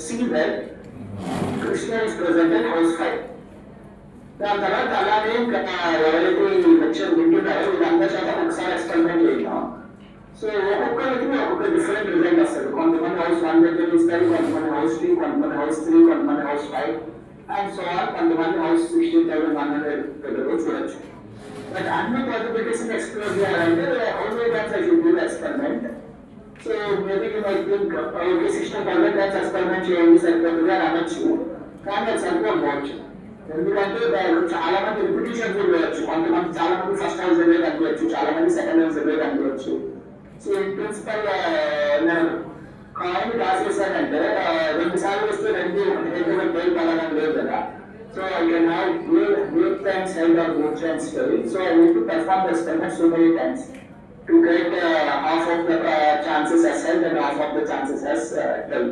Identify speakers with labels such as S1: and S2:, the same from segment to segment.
S1: see that Krishna is present in house 5. దాని తర్వాత అలానే ఎవరైతే ఈ లెక్చర్ వింటున్నారో వీళ్ళందరి శాతం ఒకసారి ఎక్స్పెరిమెంట్ చేద్దాం. సో ఒక్కొక్కరికి ఒక్కొక్క డిఫరెంట్ రిజల్ట్ వస్తుంది. కొంతమంది హౌస్ 1 దగ్గర ఇస్తారు, కొంతమంది హౌస్ 2, కొంతమంది హౌస్ 3, కొంతమంది హౌస్ 5 అండ్ సో ఆన్. కొంతమంది హౌస్ 16,100 దగ్గర చూడొచ్చు. బట్ అన్ని పాసిబిలిటీస్ ఎక్స్ప్లోర్ చేయాలంటే how many times I should do experiment. So maybe you might think okay 16,000 times experiment చేయండి సరిపోతుంది అని అనొచ్చు, కానీ అది సరిపోకపోవచ్చు. ఎందుకంటే చాలా మంది రిపిటేషన్ చేయవచ్చు. కొంతమంది చాలా మంది ఫస్ట్ హౌస్ దగ్గర కనిపించవచ్చు, చాలా మంది సెకండ్ హౌస్ దగ్గర కనిపించవచ్చు. సో ఇన్ ప్రిన్సిపల్ నేను కాయిన్ రాసేసానంటే 2 సార్లు వస్తే 2 ఒకటి దగ్గర పేరు పడాలని లేదు కదా. So I can have both times held or both times study. So I need to perform the experiment so many times to get half of the chances as held and half of the chances as held.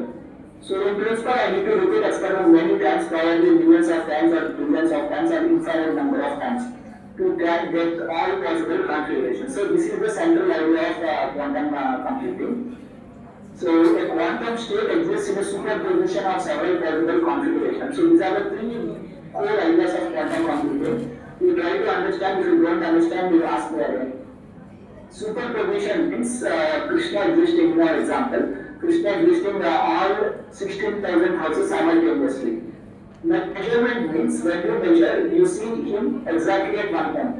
S1: So in principle, I need to repeat experiment many times, probably millions of times or billions of times or infinite number of times to get all possible configurations. So this is the central idea of quantum computing. So a quantum state exists in a superposition of several possible configurations. So these are the 3 core ideas of quantum computing. You try to understand. If you don't understand, you ask me again. Superposition means Krishna existing, for example. Krishna existing all 16,000 houses simultaneously. Measurement means when you measure, you see him exactly at one point,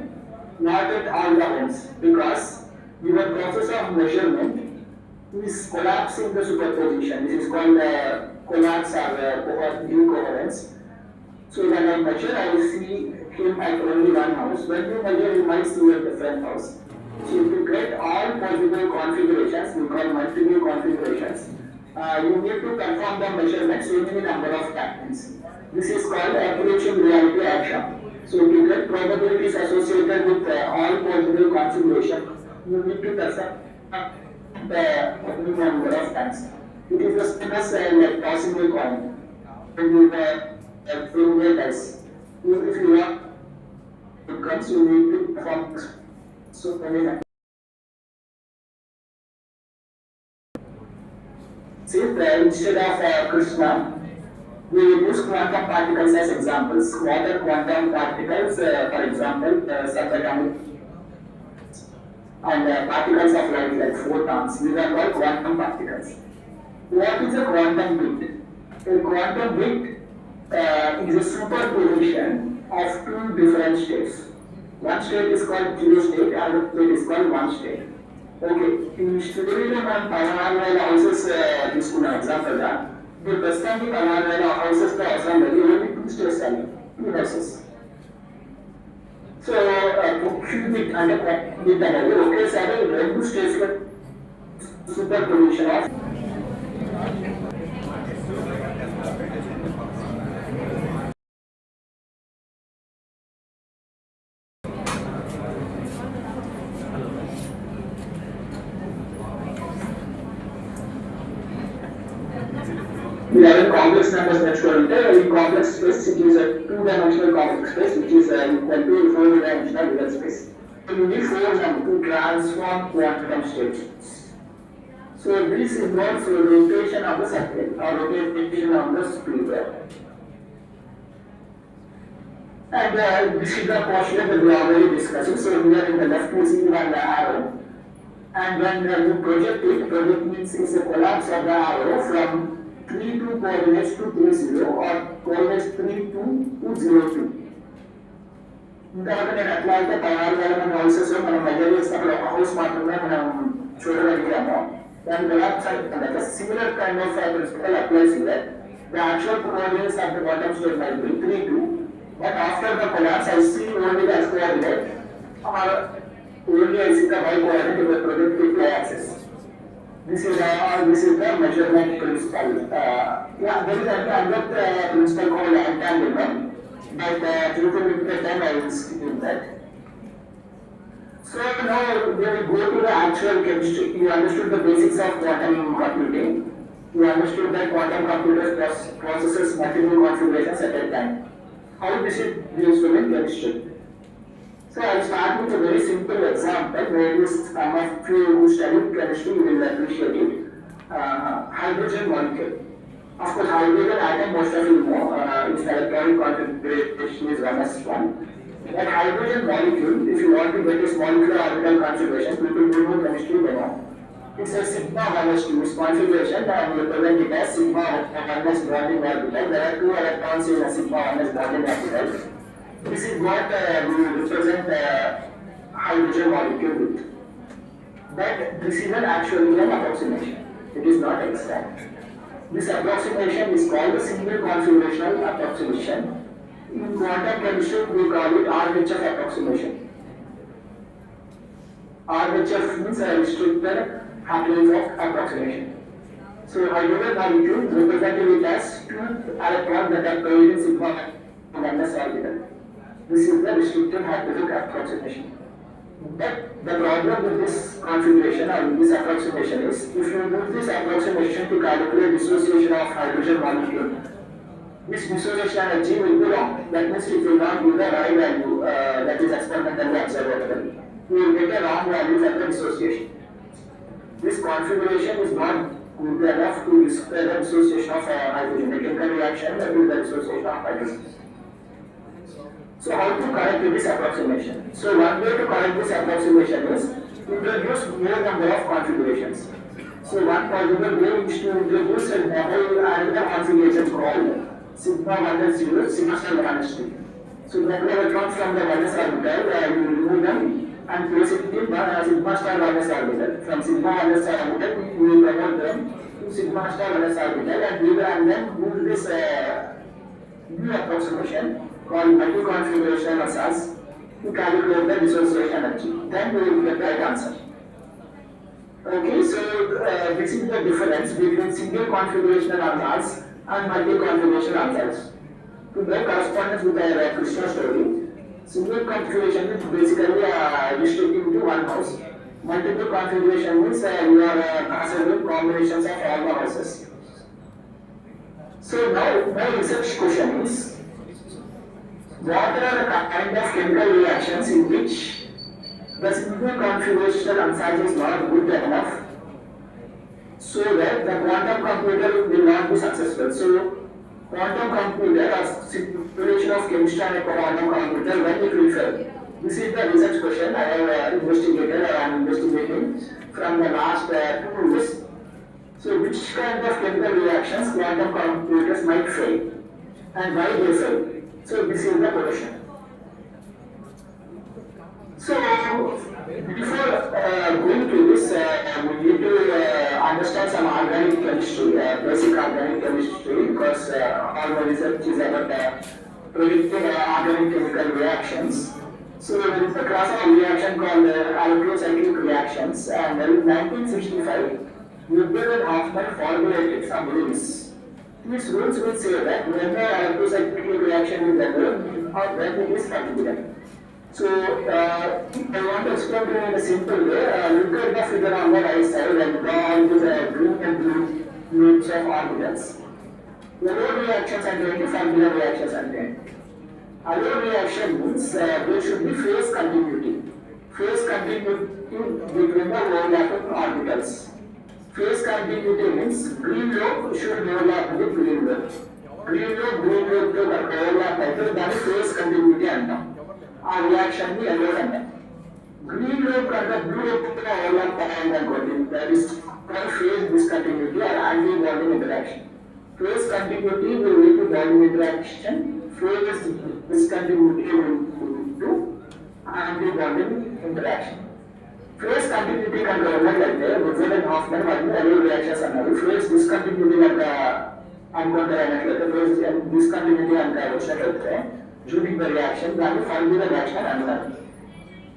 S1: not at all the homes, because your process of measurement is collapsing the superposition. This is called collapse or decoherence. So when I measure, I will see him at only one house. When you measure, you might see a different house. So to get all possible configurations, we call multiple configurations, you need to perform the measurement so many number of times. This is called approaching reality action. So to get probabilities associated with all possible configurations, you need to perform the number of times. It is the same as like tossing a coin. When you throw a dice, if you want to come, you need to perform so many times. See, instead of Krishna, we will use quantum particles as examples. Water quantum particles, for example, subatomic and particles of light like photons. These are called quantum particles. What is a quantum bit? A quantum bit is a superposition of 2 different states. One state is called 0 state, other state is called 1 state. Okay, in studio man Pavanavela houses తీసుకున్న example గా ఇప్పుడు ప్రస్తుతానికి Pavanavela houses తో అవసరం లేదు, only 2 states అని 2 houses. So cubit అంటే bit అనేది ఒకేసారి 2 states లో super position of we have a complex numbers నేర్చుకోవాలంటే ఈ complex space it is a 2-dimensional complex space which is equal to 4-dimensional real space. So you need 4 numbers to transform quantum states. So this involves rotation of the circle or rotation of the sphere. And this is the portion that we are already discussing. So here in the left we see one arrow, and when you project it, project means it's a collapse of the arrow from 32 coordinates to 30 or coordinates 32 to 02. ఇంతవరకు నేను ఎట్లా అయితే 16,000 houses మనం measure చేసినప్పుడు ఒక house మాత్రమే మనం చూడగలిగాము, దాని కొలాప్స్ అవుతుంది. Similar kind of principle applies here. The actual coordinates of the bottom state might be 32, but after the collapse I see only the x coordinate or only I see the y coordinate in the projected y-axis. This is the measurement principle. There is another principle called entanglement, but due to limited time I will skip that. So now we will go to the actual chemistry. You understood the basics of quantum computing. You understood that quantum computers processes multiple configurations at a time. How this is useful in chemistry? So I will start with a very simple example where some of you who studied chemistry will appreciate it. Hydrogen molecule. Of course, hydrogen atom, most of you know, its electronic configuration is 1s1. That hydrogen molecule, if you want to get its molecular orbital configuration, people do know chemistry, they know. It's a sigma 1s2. Its configuration, and we represent it as sigma 1s bonding orbital. There are two electrons in a sigma 1s bonding orbital. This is what we represent hydrogen molecule with. But this is actually an approximation. It is not exact. This approximation is called the single configurational approximation. In quantum chemistry, we call it RHF approximation. RHF means a restricted half-life of approximation. So hydrogen molecule represented as two electrons that are present in sigma 1s orbital. This is the restricted half-life approximation. But the problem with this configuration or with this approximation is, if you use this approximation to calculate dissociation of hydrogen molecule, this dissociation energy will be wrong. That means if you not use the right value that is experimentally observable, you will get a wrong value for the dissociation. This configuration is not good enough to describe the dissociation of hydrogen. The chemical reaction that is the dissociation of hydrogen. So how to correct this approximation? So one way to correct this approximation is introduce more number of configurations. So one possible way is to introduce another configuration called sigma 1s0, sigma 1s2. So that electrons from the 1s orbital, you remove them and place it in sigma star 1s orbital. From sigma 1s orbital, we will promote them to sigma star 1s orbital, and we will and then use this new approximation called multi-configuration massage to calculate the dissociation energy. Then we will get the right answer. Okay, so this is the difference between single configuration answers and multi-configuration answers. To make correspondence with the Krishna story, single configuration is basically restricting to one house. Multiple configuration means you are considering combinations of all the houses. So now my research question is, what are the kind of chemical reactions in which the single configuration answer is not good enough so that the quantum computer will not be successful? So quantum computer or simulation of chemistry and a quantum computer, when it will fail? This is the research question I have investigated or I am investigating from the last 2 years. So which kind of chemical reactions quantum computers might fail and why they fail? So this is the question. So before going to this, we need to understand some organic chemistry, basic organic chemistry, because all the research is about predicting organic chemical reactions. So there is a class of reaction called alloptocyclic reactions, and in 1965, Weber and Hoffman formulated some rules. These rules will say that when the alloptocyclic reaction is occurring or when it is continued. So I want to explain to you in a simple way. Look at the figure on the right side and draw into the green and blue loops of orbitals. The road reactions are going to formula reactions are there. Allo reaction means there should be phase continuity. Phase continuity between the overlapping orbitals. Phase continuity means green lobe should overlap with green lobe. Green lobe to overlap అయితే దాన్ని phase continuity అంటాం. ఆ reaction ని yellow అంటాం. Green lobe కంటే blue lobe తో overlap అయిందనుకోండి, that is called phase discontinuity or anti-bonding interaction. Phase continuity will lead to bonding interaction. Phase discontinuity will lead to anti-bonding interaction. Phase continuity కంటే ఉన్నట్లయితే Weber and Hoffman మరియు yellow reactions అన్నారు. Phase discontinuity కనుక అనుకుంటారు అయినట్లయితే, phase discontinuity కనుక వచ్చినట్లయితే during the reaction దాన్ని ఫర్మిలా రియాక్షన్ అంటారు.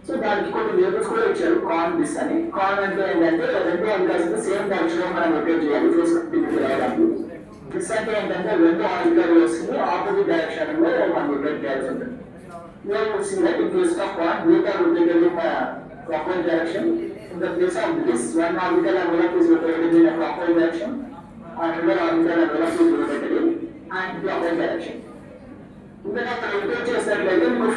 S1: సో దానికి కొన్ని లేబుల్స్ కూడా ఇచ్చారు, కాన్ దిస్ అని. కాన్ అంటే ఏంటంటే రెండు ఆర్బిటల్స్ సేమ్ డైరెక్షన్ మనం రొటేట్ చేయాలి ఫేస్ కంటిన్యూటీ రావడానికి. దిస్ అంటే ఏంటంటే రెండు ఆర్బిటల్స్ ని ఆపోజిట్ డైరెక్షన్ లో మనం రొటేట్ చేయాల్సి ఉంటుంది. We will see that in case of one, both are rotated in clockwise direction. In the case of this, one orbital envelope is rotated in a clockwise direction, another orbital envelope is rotated in anti-clockwise direction. Then after rotate చేసినట్లయితే మీకు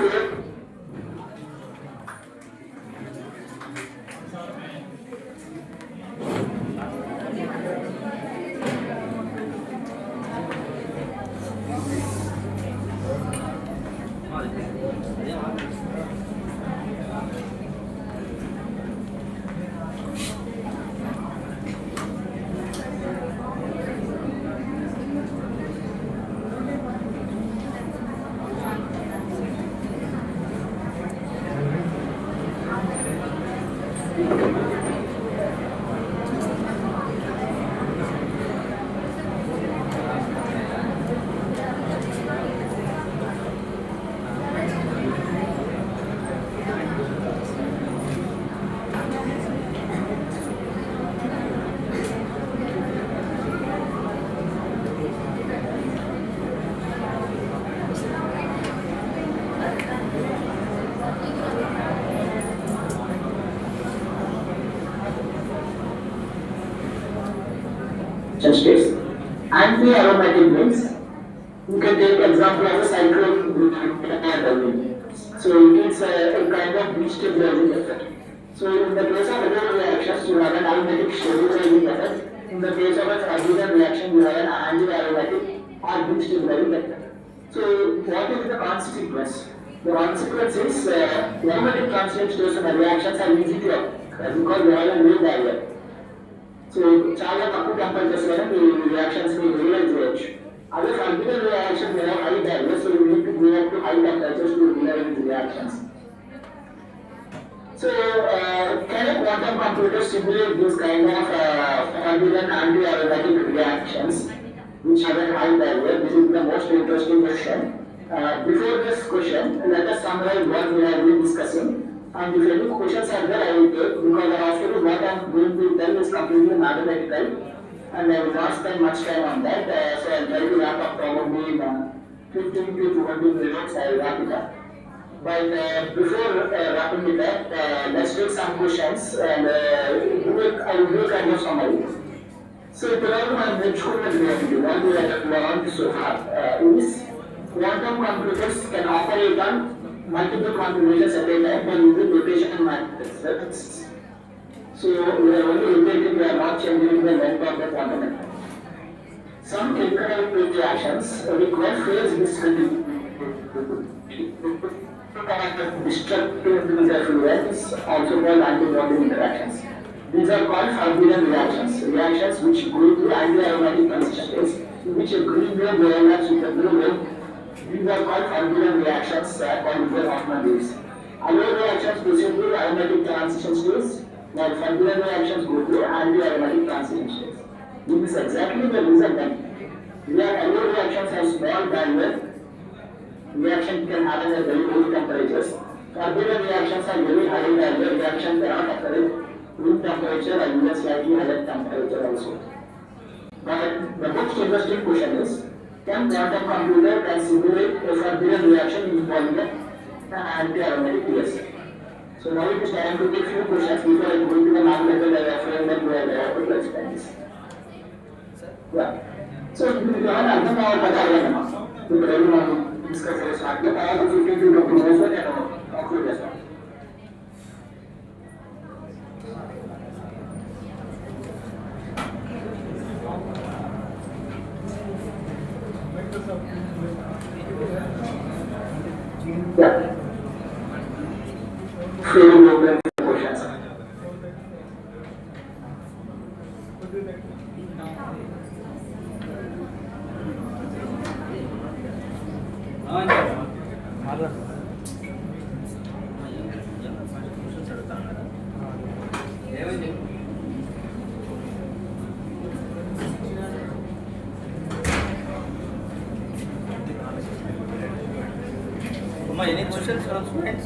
S1: Justice. Anti-aromatic means you can take example of a cyclone. So it is a kind of destabilizing effect. So in the case of other reactions, you have an aromatic stabilizing effect. In the case of a hydrogen reaction, you have an anti-aromatic or destabilizing effect. So what is the consequence? The consequence is aromatic constitution reactions are easy to occur because they have a low barrier. So చాలా తక్కువ temperatures లోనే మీ reactions ని realise చేయొచ్చు. అదే ఫర్టికల్ reaction మీద high barrier, so you need to go up to high temperatures to realise the reactions. So can a quantum computer simulate this kind of forbidden anti-aromatic reactions which have a high barrier? This is the most interesting question. Before this question, let us summarize what we have been discussing. And if any questions are there, I will take, because after what I am going to tell is completely mathematical and I will not spend much time on that. So I will try to wrap up probably in 15 to 20 minutes. I will wrap it up. But before wrapping it up, let's take some questions and I will do a kind of summary. So today I am mentioning what we have learned so far is quantum computers can operate on multiple configurations at a time by using rotation methods. So we are only rotating, we are not changing the length of the quantum method. Some chemical reactions require phase destructive interference, also called antibonding interactions. These are called forbidden reactions, reactions which go through anti-aromatic constituents, in which a green wave overlaps with a blue wave. These are called forbidden reactions called the Hoffman waves. Other reactions proceed through aromatic transition states, while forbidden reactions go through anti-aromatic transition states. This is exactly the reason that other reactions have small barrier. Reaction can happen at very low temperatures. Forbidden reactions are very high barrier. Reaction cannot occur at room temperature and even slightly higher temperature also. But the most interesting question is, can quantum computer can simulate a forbidden reaction in polymer and anti-aromatic? Yes. So now it is time to take few questions before I go into the mathematical framework where I have to explain this. Yeah. So you have an answer now for that. So everyone discuss this. I have 15 to 20 minutes and conclude this one. Yeah. Few questions.
S2: Any questions from students?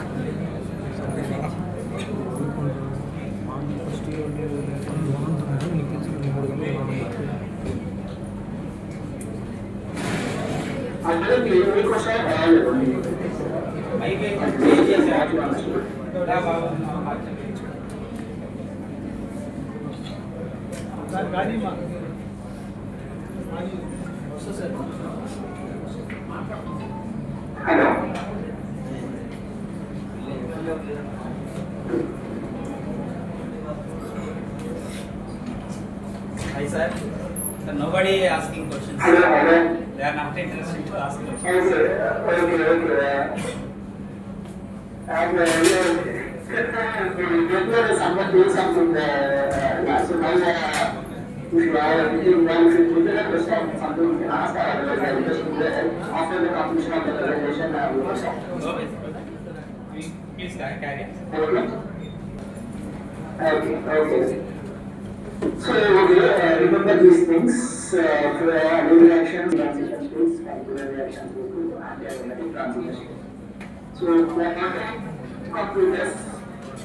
S1: Hello.
S2: Hi sir. So nobody asking questions.
S1: Hello.
S2: They are not interested to ask questions.
S1: Okay. And regular is somewhat doing something. Yeah, so now if you are meeting one, if you put in a question, something you can ask, otherwise I will just do that. After the completion of the presentation, I will stop.
S2: Please carry on.
S1: Okay. So, remember these things for reactions, transition states, molecular reactions, and aromatic transition states. So, we are not computers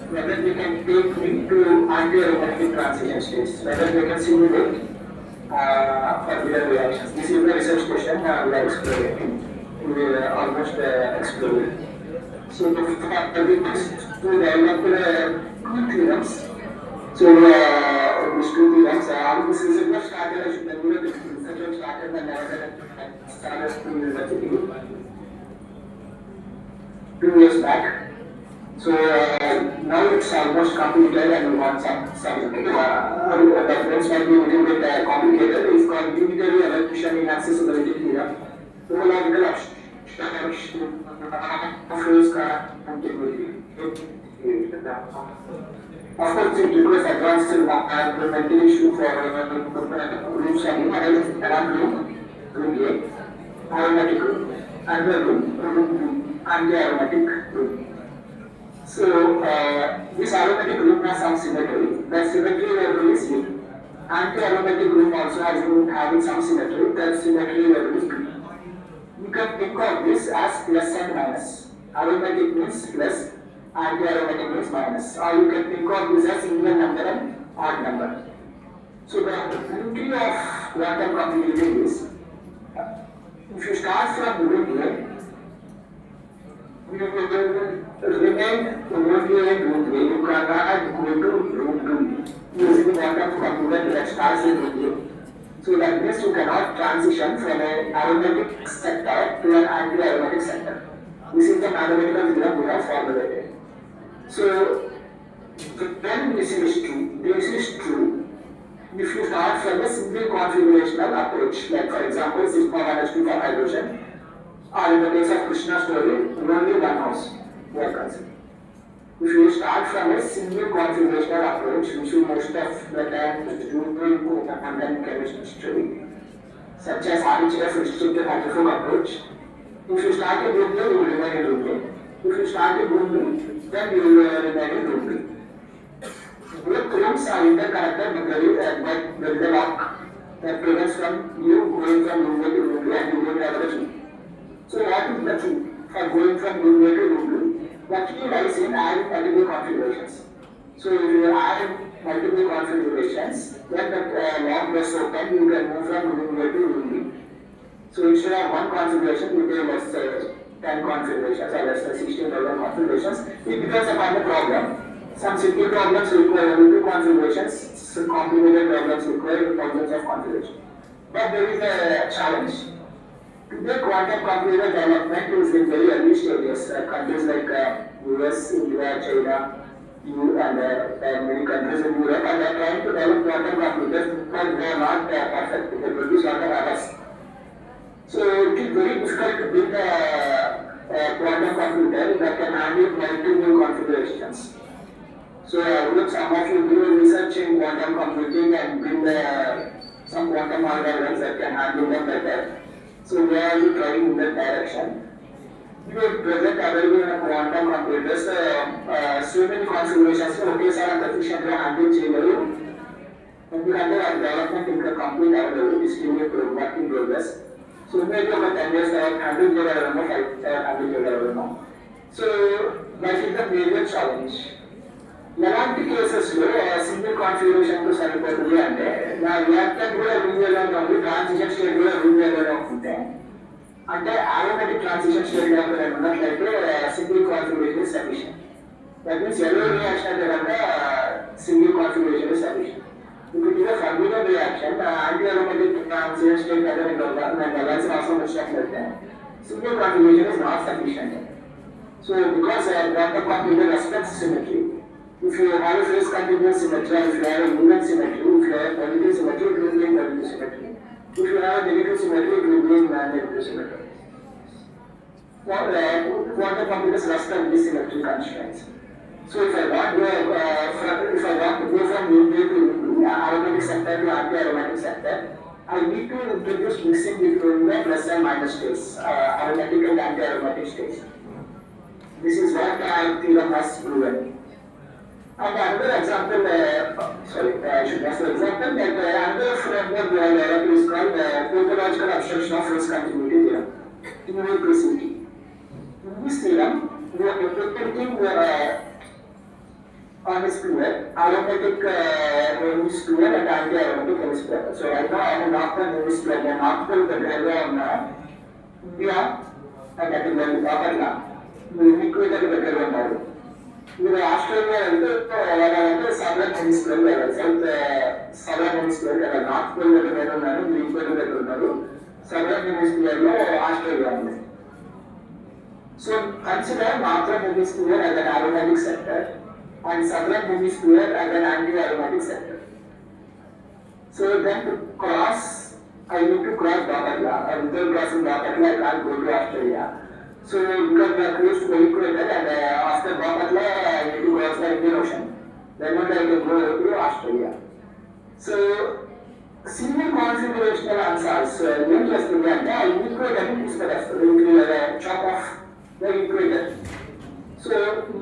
S1: whether we can take into anti-aromatic transition states, whether we can simulate particular reactions. This is the research question we are exploring. We will almost explore it. So, the to develop two theorems. So, these two theorems, this research started, I should tell you, this research started when I started to university 2 years back. So, now it's almost completed and we want some the reference might be a little bit complicated. It's called unitary evolution in accessibility theorem. Homological abstraction of phase continuity. Of course, it requires advanced implementation issue for groups around group A, aromatic group, another group, anti-aromatic group. So, this aromatic group has some symmetry. The symmetry level is U. Anti-aromatic group also has been having some symmetry. That symmetry level is B. You can think of this as plus and minus. Aromatic means plus, anti-aromatic means minus. Or you can think of this as even number and odd number. So the beauty of quantum computing is, if you start from group A, you will remain only in group A. You cannot go to group B using quantum computer that starts in group A. So that means you cannot transition from an aromatic sector to an anti-aromatic sector. This is the mathematical theorem we have formulated. So when this is true, if you start from a simple configurational approach, like for example, sigma 1 2 for hydrogen, or in the case of Krishna story, only one house, we are considering. If you start from a single configurational approach, which you most of the time do in quantum chemistry, such as RHF restricted hydrophilic approach, if you start a group A, you will remain in group A. If you start a group B, then you will remain in group B. Both groups are interconnected by the lock that prevents from you going from group A to group B and you going to other group. So what is the key for going from group A to group B? The key lies in adding multiple configurations. So if you add multiple configurations, then the lock gets open, you can move from group A to group B. So instead of one configuration, you can let's say 10 configurations or let's say 16 other configurations. It depends upon the problem. Some simple problems require only 2 configurations, some complicated problems require thousands of configurations. But there is a challenge. Today, quantum computer development is in very early stages. Countries like US, India, China, EU, and many countries in Europe, and they are trying to develop quantum computers because they are not perfect. They produce a lot of errors. So it is very difficult to build a quantum computer that can handle multiple configurations. So some of you do research in quantum computing and build some quantum algorithms that can handle them better. So we are trying in that direction. You present available in a quantum computers, so many configurations, okay, sir, and efficiently handle change. And we have the development in the complete available, is still work in progress. So maybe over 10 years, I have 100 years, I don't know, 500 years, I don't know. So that is the major challenge. ఎలాంటి కేసెస్లో single configuration కు సరిపోతుంది అంటే నా reactor కూడా room ఏలోనే ఉంది, transition state కూడా రూమ్ ఏలోనే ఉంటే అంటే ఆటోమేటిక్ ట్రాన్సిషన్ స్టేట్ కనుక ఉన్నట్లయితే single configuration is sufficient. That means allowed reaction అంటే కనుక సింగిల్ కాన్ఫిగరేషన్ ఇస్ సఫిషియెంట్. ఇప్పుడు ఇది forbidden reaction anti automatic transition state కదా నేను వెళ్ళాల్సిన అవసరం వచ్చినట్లయితే single configuration is not sufficient. So because quantum computer respects symmetry. If you have a phase continuous symmetry, if you have a unit symmetry, if you have a positive symmetry, it will be in positive symmetry. If you have a negative symmetry, it will be in negative symmetry. quantum computers rust on these symmetry constraints. So if I want to go from A to aromatic sector to anti-aromatic sector, I need to introduce mixing between the plus and minus states, aromatic and anti-aromatic states. This is what our theorem has proven. And another example, I should ask the example that another framework we have developed is called topological abstraction of risk continuity theorem, TOPCT. In this theorem, we are representing on a square, aromatic square and anti-aromatic hemisphere. So right now I am not on hemisphere, I am not on the area on India and that is Madhu Atla. We equated the area model. In Australia, southern hemisphere level, southern hemisphere level, north pole level, we equated the model. Southern hemisphere level, Australia. So consider northern hemisphere as an aromatic sector and southern hemisphere as an anti-aromatic sector. So then to cross, I need to cross dotted line, and without crossing dotted line, I can't go to Australia. So because we are close to the equator, and after dotted line, I need to cross the Indian Ocean. Then only I can go to Australia. So single configurational answers, interesting, and equator is the chop off the equator. So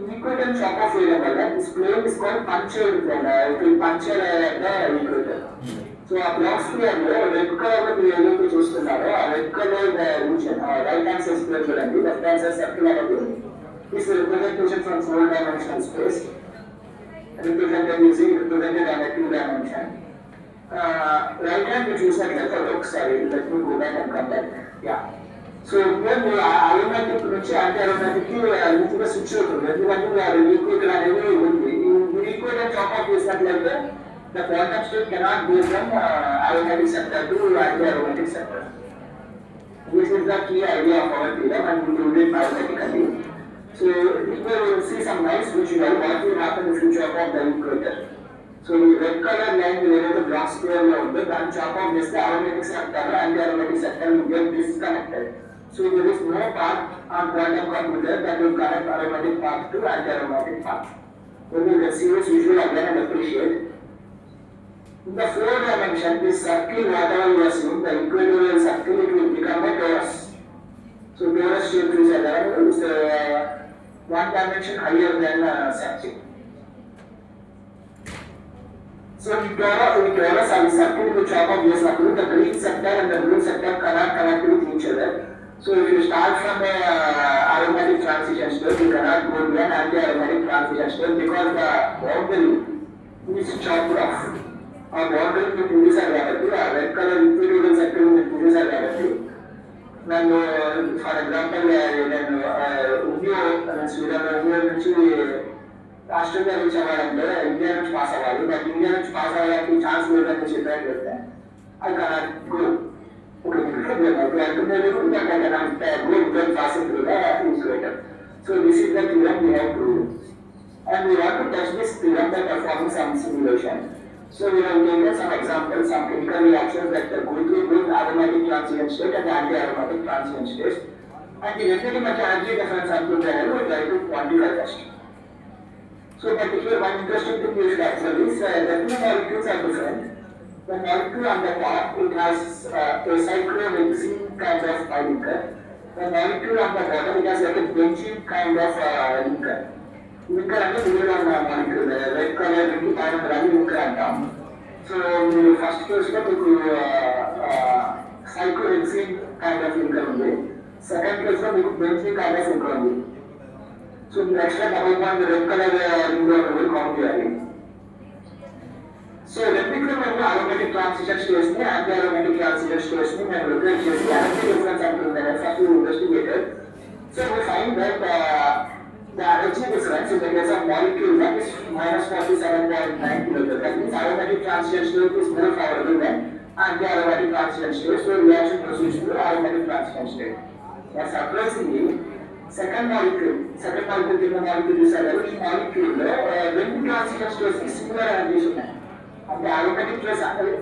S1: equator chop off variable, this plane is called punctured plane. It will puncture the equator. So a block sphere red color we are able to choose red color region, right hand side square and left hand side circular. This is representation from 4-dimensional space. Represented on a 2-dimension. Right hand we choose like sorry, let me go back and come back. Yeah. So when we are aromatic to anti-aromatic, we need to switch over. When we are equator and we equator chop off is not like the quantum state cannot go from aromatic sector to anti-aromatic sector. This is the key idea of our theorem and we proved it mathematically. So we will see some nice visual what will happen if you chop off the equator. So the red color line will able to block square of it and chop off this the aromatic sector and anti-aromatic sector will get disconnected. So there is no path on quantum computer that will connect aromatic path to anti-aromatic path. When you can see this visual again and appreciate. In the 4-dimension, this circle, whatever you are seeing, the equatorial circle, it will become a torus. So torus shape is a 1 dimension higher than circle. So in torus and circle will chop off this circle, the green sector and the blue sector cannot connect with each other. So if you start from a aromatic transition state, you cannot go to an anti-aromatic transition state because the boundary is chopped off. A boundary with this gravity, a red color equatorial sector with this gravity. And for example, Sweden Australia which India pass away, but India pass away chance I cannot go. Okay, so this is the theorem we have proved. And we want to test this theorem by performing some simulation. So we have taken some examples, some chemical reactions that go through both aromatic transient state and anti-aromatic transient state. And the relative energy difference up to the level we try to quantify first. So particular one interesting thing you should observe is the two molecules are different. The molecule on the top, it has a cyclohexene kind of linker. The molecule on the bottom, it has like a benzene kind of linker. Linker and the middle molecule, the red color linker and down. So in the first case, cyclohexene kind of linker only. Second case, benzene kind of linker only. So next one, double bond, the red color linker will come here. So let me come to aromatic transition states and anti-aromatic transition states and look at the energy difference until the first we investigated. So we find that the energy difference in the case of molecule that is minus 47.9 kJ. That means aromatic transition state is more favorable than anti-aromatic transition state. So reaction proceeds to aromatic transition state. But surprisingly, second molecule is a molecule when the transition state is similar energy. And the aromatic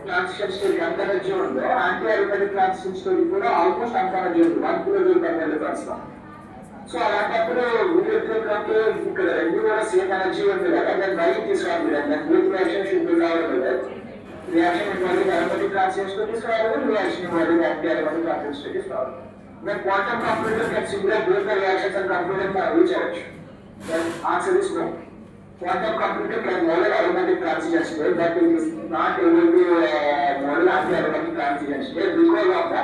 S1: transition state energy anti-aromatic transition state almost energy 1 kJ per mole first one. So అలాంటప్పుడు వీళ్ళకి ఇక్కడ రెండు కూడా same energy ఉంది కదా, దాన్ని బయట తీసుకురావాలి. దాని group reaction should be favourable. Reaction involving aromatic transition is favorable, reaction involving anti-aromatic transition is favorable. When quantum computer can simulate both the reactions and conclude them by which direction? The answer is no. Quantum computer can model aromatic transition state, but it is not able to model anti-aromatic transition state because of the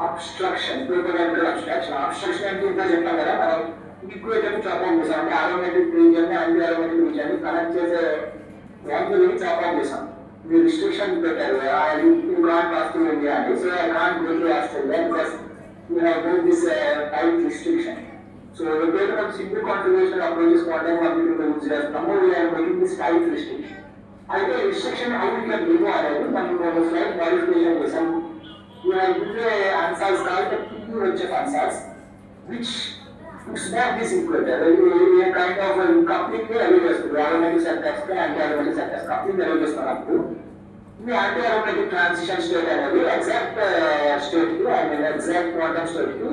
S1: obstruction, topological obstruction. Obstruction అంటే ఇంకా చెప్పాం కదా, మనం equator chop of చేసాం. అంటే aromatic region ని anti aromatic region ని connect చేసే యాంగిల్ చాప్ ఆఫ్ చేసాం. The restriction better. You can't pass through India, so I can't go to Australia because you have got this tight restriction. So the paper of simple configuration approaches quantum computing use as number we are making this tight restriction. Either restriction how we can remove అనేది మనం ఒక slight modification చేసాం. We have used answers called the PUHF answers, which puts back this equator. We kind of completely away చేస్తుంది. Aromatic sectors కి anti-aromatic sectors completely away చేస్తున్నప్పుడు ఈ anti-aromatic transition state అనేది exact state కి exact quantum state కి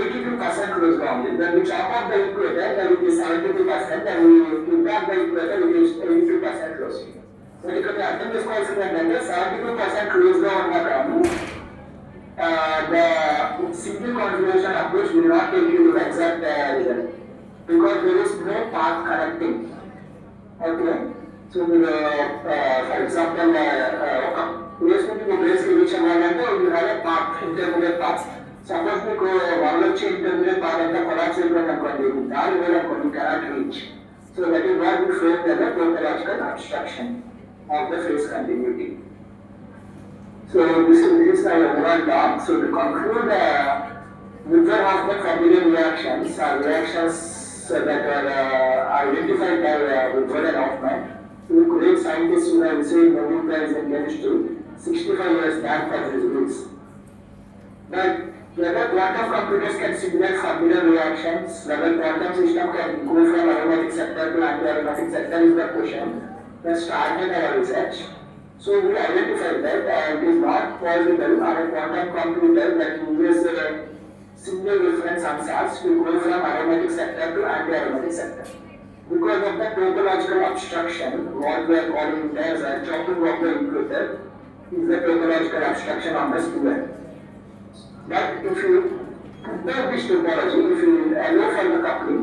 S1: 82% close గా ఉంది. Then we chop off the equator, then it is 72%, and we put back the equator, it is 82% close. So ఇక్కడ అర్థం చేసుకోవాల్సింది ఏంటంటే 72% close గా ఉన్న కానీ the simple configuration approach will not take you to the exact result because there is no path connecting. Okay, so for example, ఒక place నుంచి ఇంకో place కి reach అవ్వాలంటే you have a path, intermediate path. Suppose మీకు వాళ్ళు వచ్చి intermediate path అంతా collapse అయిపోయింది అనుకోండి, దారి వేయాలనుకోండి, you cannot reach. So that is what we frame as a topological obstruction of the phase continuity. So this is our overall talk. So to conclude, Winter-Hoffman familiar reactions are reactions that are identified by Winter and Hoffman, two great scientists who have received Nobel Prize in chemistry 65 years back for these rules. But whether quantum computers can simulate familiar reactions, whether quantum system can go from aromatic sector to anti-aromatic sector is the question that started our research. So we identified that it is not possible on a quantum computer that uses a single reference answers to go from aromatic sector to anti-aromatic sector. Because of the topological obstruction, what we are calling as a chopping of the equator is the topological obstruction on the sphere. But if you compare this topology, if you allow for the coupling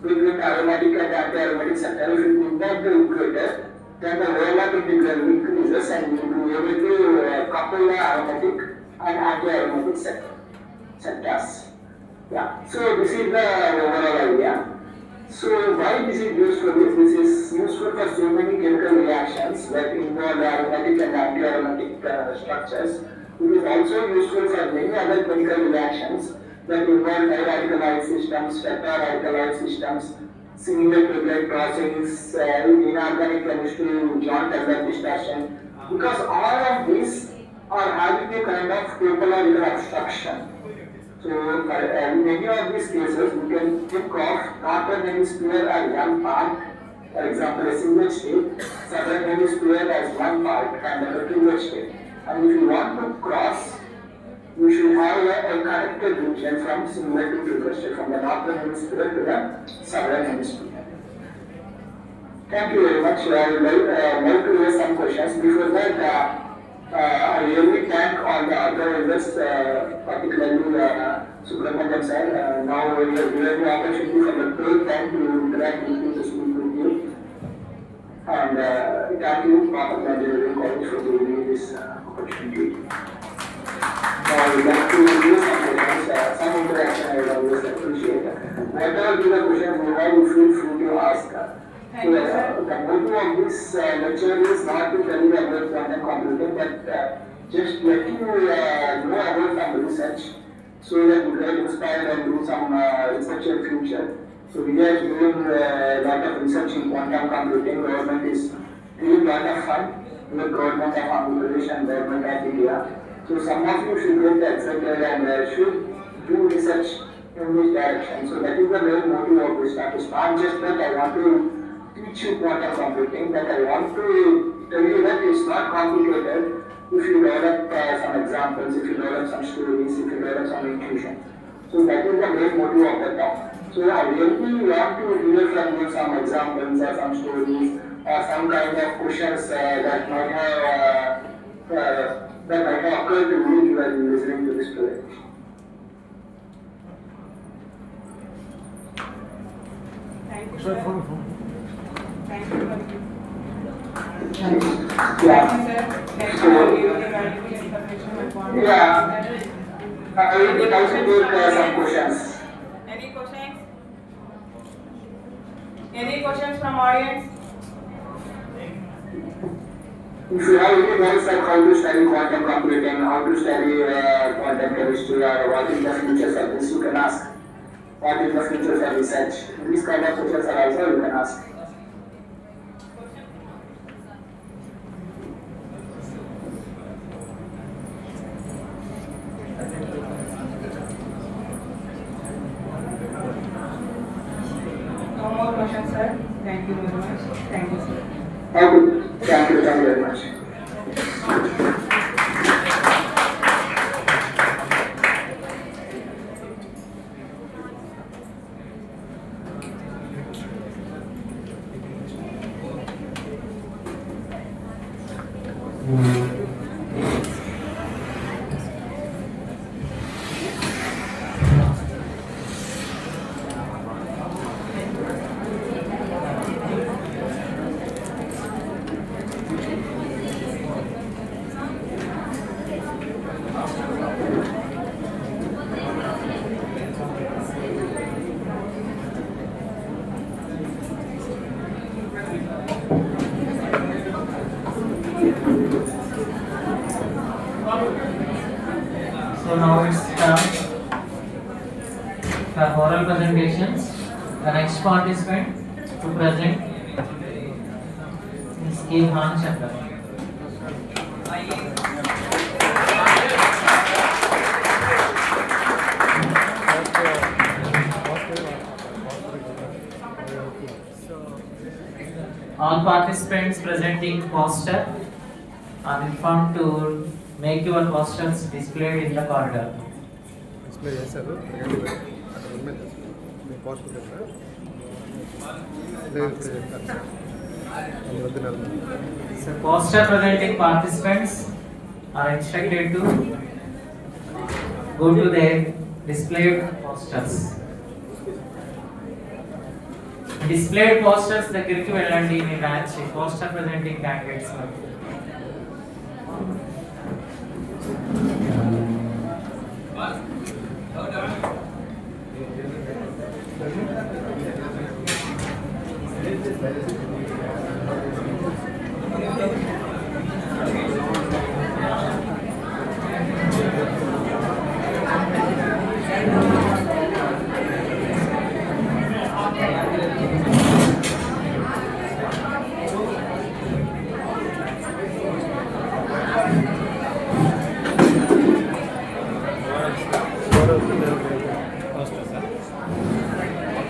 S1: between aromatic and anti-aromatic sector, if you compare the equator, then the overlap integral increases and you will be able to couple the aromatic and anti-aromatic sectors. Yeah, so this is the overall idea. So why this is useful is this is useful for so many chemical reactions that involve aromatic and anti-aromatic structures. It is also useful for many other chemical reactions that involve diradicalized systems, tetraradicalized systems, similar to blood crossings, inorganic chemistry, joint Taylor distortion, because all of these are having a kind of topological obstruction. So in many of these cases, we can think of northern hemisphere as one part, for example, a single state, southern hemisphere as one part, and a retrograde state. And if you want to cross, you should have a connected region from similar to retrograde state, from the northern hemisphere to the southern hemisphere. Thank you very much. I would like to raise some questions. Before that, I really thank all the organizers, particularly Subramaniam sir. Now we are given the opportunity for the great time to interact with you, to speak with you. And thank you, Papa Madhu College, for giving me this opportunity. Now I would like to do some questions, some interaction I would always appreciate. Whatever be the questions you have, you feel free to ask. So, the motive of this lecture is not to tell you about quantum computing, but just let you know about some research so that you get inspired and do some research in future. So we are doing a lot of research in quantum computing. Government is doing a lot of fun with government of Andhra Pradesh and government of India. So some of you should get excited and should do research in this direction. So that is the main motive of this talk. It's not just that I want to teach you quantum computing, but I want to tell you that it's not complicated if you develop some examples, if you develop some stories, if you develop some intuition. So that is the main motive of the talk. So I really want to hear from you some examples or some stories or some kind of questions that might have occurred to you when listening to this story.
S3: Thank you, sir. Thank you for the
S1: Yeah.
S3: Thank you, sir. Thank you for giving the valuable information and point.
S1: Yeah. I will also take some questions.
S3: Any questions? Any questions from audience?
S1: If you have any doubts like how to study quantum computing, how to study quantum chemistry, or what is the future for this, you can ask. What is the future for research? These kind of questions are also you can ask.
S3: No more questions, sir. Thank you very much. Thank you, sir.
S1: Okay. Thank you very much.
S4: So now it's time for oral presentations. The next participant to present is K. Han Chandra. All participants presenting poster are informed to make your posters displayed in the corridor.
S5: Display చేశారు మీ post పెట్టారా లేదు ఇప్పుడు చెప్తాను
S4: So poster presenting participants are instructed to go to their displayed posters. Displayed posters దగ్గరికి వెళ్ళండి మీ batch poster presenting candidates.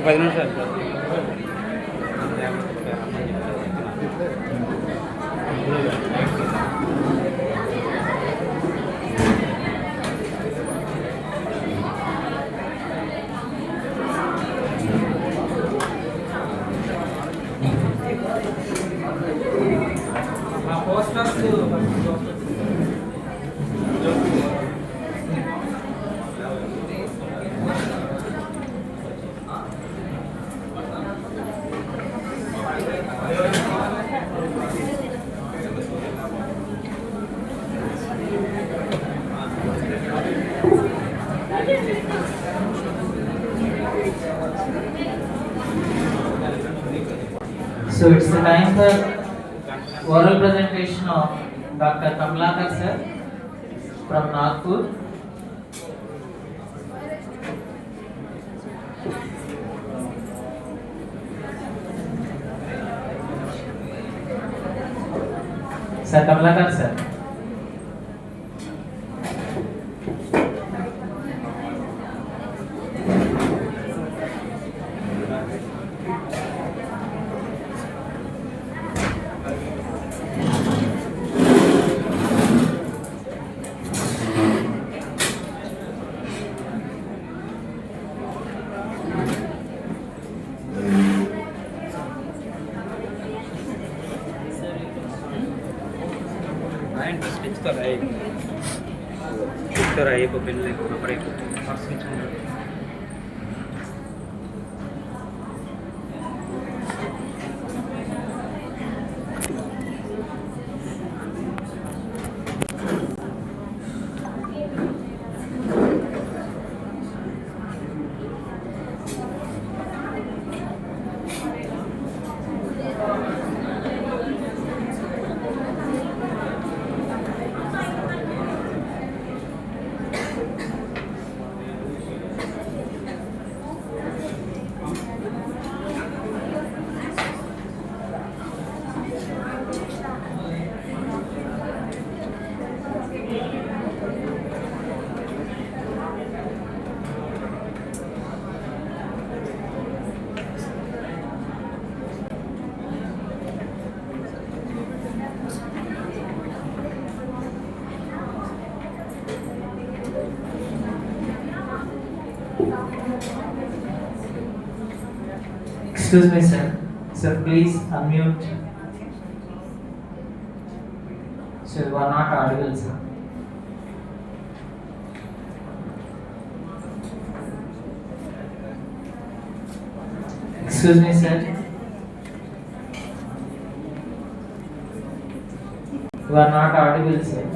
S2: పది నిమిషాలు
S4: posters So it's the time for oral presentation of Dr. Kamlakar sir from Nagpur. Sir Kamlakar sir.
S2: Sir आइए को pen लेकर पड़े
S4: Excuse me, sir. Sir, please unmute. Sir, you are not audible, sir. Excuse me, sir. You are not audible, sir.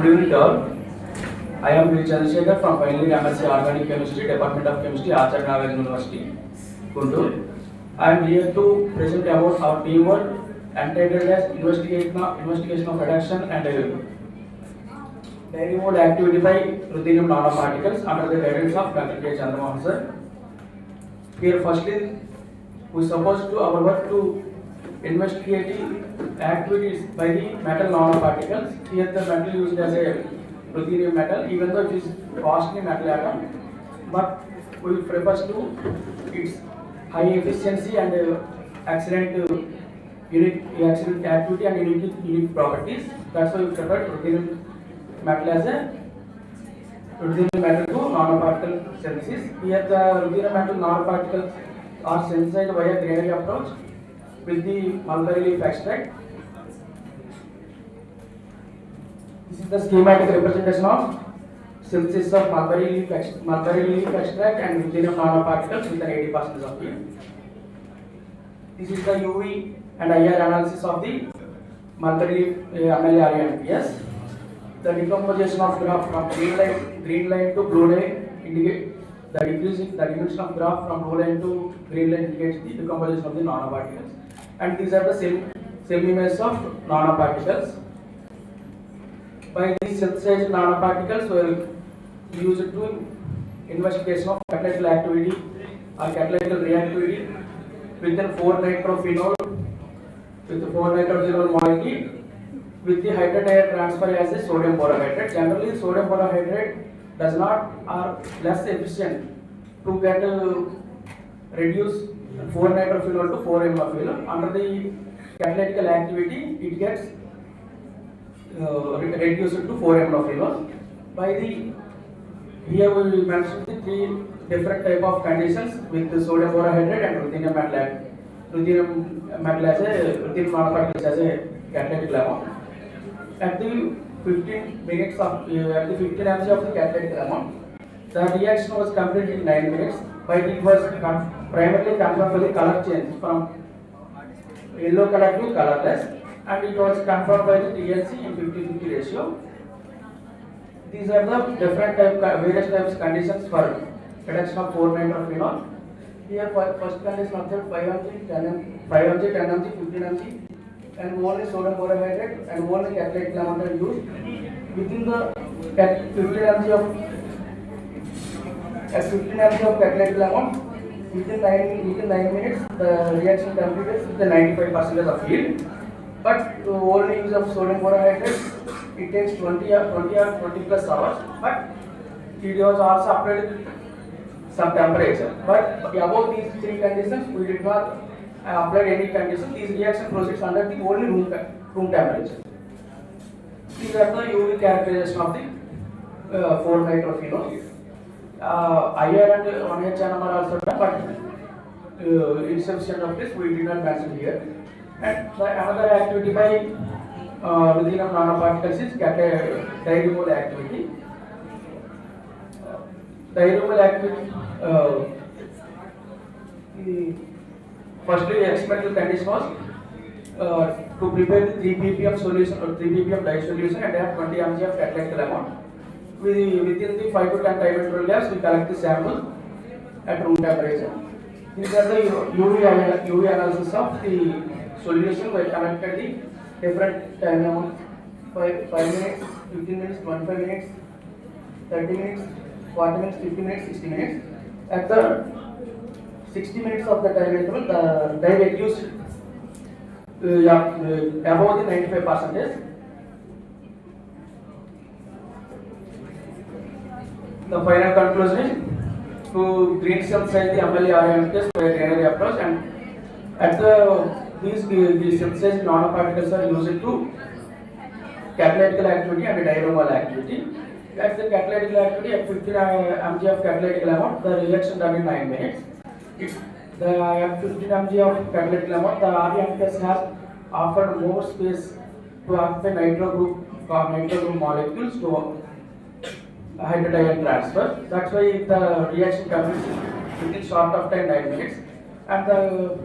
S6: Good evening all. I am V. Chandrasekhar from final year MSc Organic Chemistry, Department of Chemistry, Acharya Nagarjuna University, Guntur. I am here to present about our teamwork entitled as investigation of reduction and dairy mode activity by ruthenium nanoparticles under the guidance of Dr. K. Chandramohan sir. Here firstly, we supposed to our work to investigate activities by the metal nanoparticles. Here the metal used as a ruthenium metal, even though it is costly metal atom, but we prefer to its high efficiency and excellent unique activity and unique properties. That's why we prefer ruthenium metal as a ruthenium metal to nanoparticle synthesis. Here the ruthenium metal nanoparticles are synthesized via granary approach with the mulberry leaf extract. This is the schematic representation of synthesis of mulberry leaf extract and ruthenium nanoparticles with an 80% of yield. This is the UV and IR analysis of the mulberry leaf MLRE. The decomposition of graph from green line to blue line indicate the dimension of graph from blue line to green line indicates the decomposition of the nanoparticles. And these are the same images of nanoparticles. By these synthesized nanoparticles were used to investigation of catalytical activity or catalytical reactivity within 4-nitrophenol with the 4-nitrophenol molecule with the hydrogen transfer as a sodium borohydride. Generally, sodium borohydride does not or less efficient to get reduce 4-nitrophenol to 4-MnOphenol. Under the catalytical activity, it gets reduced to 4-MnOphenol. By the here we will mention the 3 different type of conditions with the sodium borohydride and ruthenium metal. Ruthenium metal as a ruthenium nanoparticles as a catalytic amount. At the 15 minutes of at the 15 mg of the catalytic amount, the reaction was completed in 9 minutes. But it was primarily confirmed by the color change from yellow color to colorless, and it was confirmed by the TLC in 50-50 ratio. These are the different various types conditions for reduction of 4-nitrophenol. Here, first condition observed 5 mg, 10 mg, 15 mg, and only sodium borohydride and only catalytic amount are used. Within the 15 mg of catalytic amount, within 9 minutes, the reaction completed with the 95% of yield. But only use of sodium borohydride, it takes 20 or 20 plus hours. But it was also applied some temperature. But above these 3 conditions, we did not apply any condition. These reaction proceeds under the only room temperature. These are the UV characterization of the 4-nitrophenol. IR and 1H NMR are also done, but insufficient of this we did not mention here. And another activity by ruthenium nanoparticles is diremolar activity. Diremolar activity. Firstly, experimental condition was to prepare the 3 ppm solution or 3 ppm dye solution and have 20 mg of catalytic amount. Within the 5 to 10 time interval gaps, we collect the sample at room temperature. These are the UV analysis of the solution. We connected the different time amount 5 minutes, 15 minutes, 25 minutes, 30 minutes, 40 minutes, 50 minutes, 60 minutes. At the 60 minutes of the time interval, the dye reduced above the 95%. The final conclusion is to green synthesize the MLE test by a granary approach, and at these synthesized nanoparticles are used to catalytical activity and diaromal activity. At the catalytical activity, at 15 mg of catalytic amount, the reaction done in 9 minutes. At 15 mg of catalytic amount, the REM test has offered more space to occupy nitro group molecules to hydrogen transfer. That's why the reaction completes within short of time 9 minutes. And the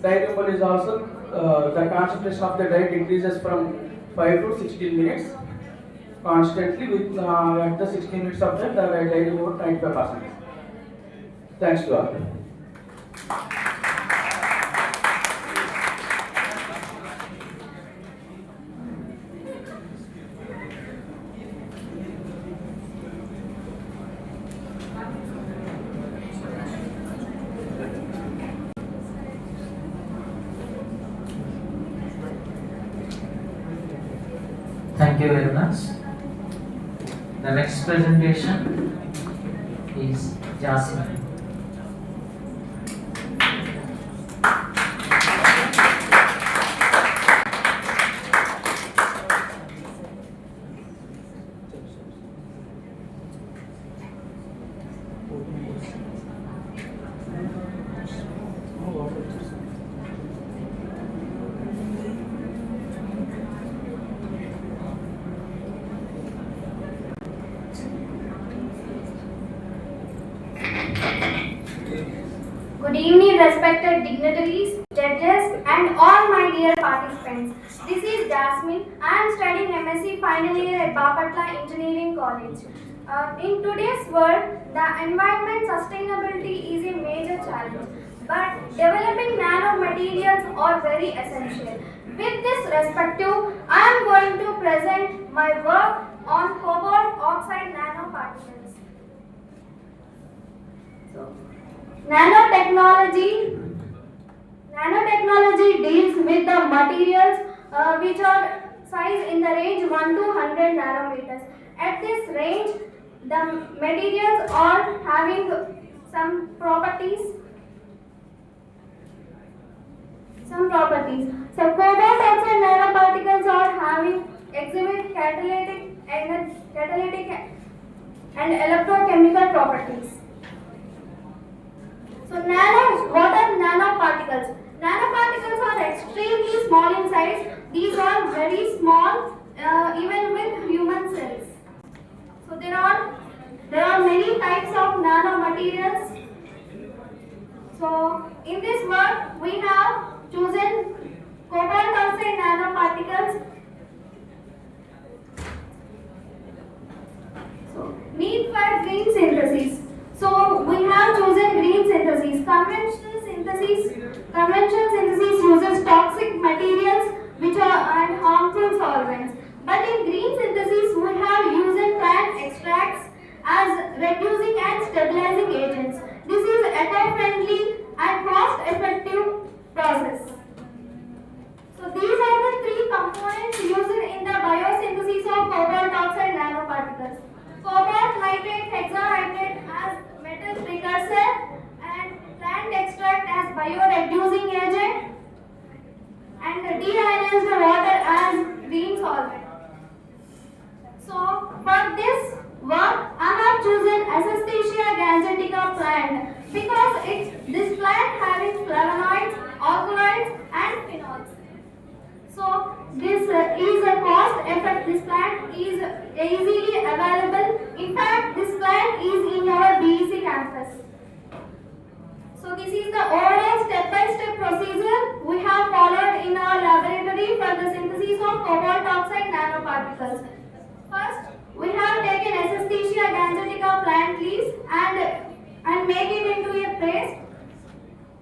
S6: diaromal is also the concentration of the dye decreases from 5 to 16 minutes constantly. With at the 16 minutes of time, the dye removes 95%. Thanks to all.
S4: Thank you very much. The next presentation is Jasmine.
S7: Good evening, respected dignitaries, judges, and all my dear participants. This is Jasmine. I am studying MSc final year at Madhu Atla Engineering College. In today's world, the environment sustainability is a major challenge, but developing nanomaterials are very essential. With this perspective, I am going to present my work on cobalt oxide nanoparticles. Nanotechnology deals with the materials which are size in the range 1 to 100 nanometers. At this range, the materials are having some properties. So cobalt oxide nanoparticles are having exhibit catalytic and electrochemical properties. So what are nanoparticles? Nanoparticles are extremely small in size. These are very small, even with human cells. So there are many types of nanomaterials. So in this work, we have chosen cobalt oxide nanoparticles. So need for green synthesis. So we have chosen green synthesis. Conventional synthesis uses toxic materials which are and harmful solvents. But in green synthesis, we have used plant extracts as reducing and stabilizing agents. This is eco-friendly and cost-effective process. So these are the three components used in the biosynthesis of cobalt oxide nanoparticles. Cobalt nitrate hexahydrate as metal precursor and plant extract as bioreducing agent and deionized water as green solvent. So for this work, I have chosen Acacia gangetica plant because this plant having flavonoids, alkaloids and phenols. So this is a cost effect. This plant is easily available. In fact, this plant is in our BEC campus. So this is the overall step-by-step procedure we have followed in our laboratory for the synthesis of cobalt oxide nanoparticles. First, we have taken Acacia gangetica plant leaves and make it into a paste.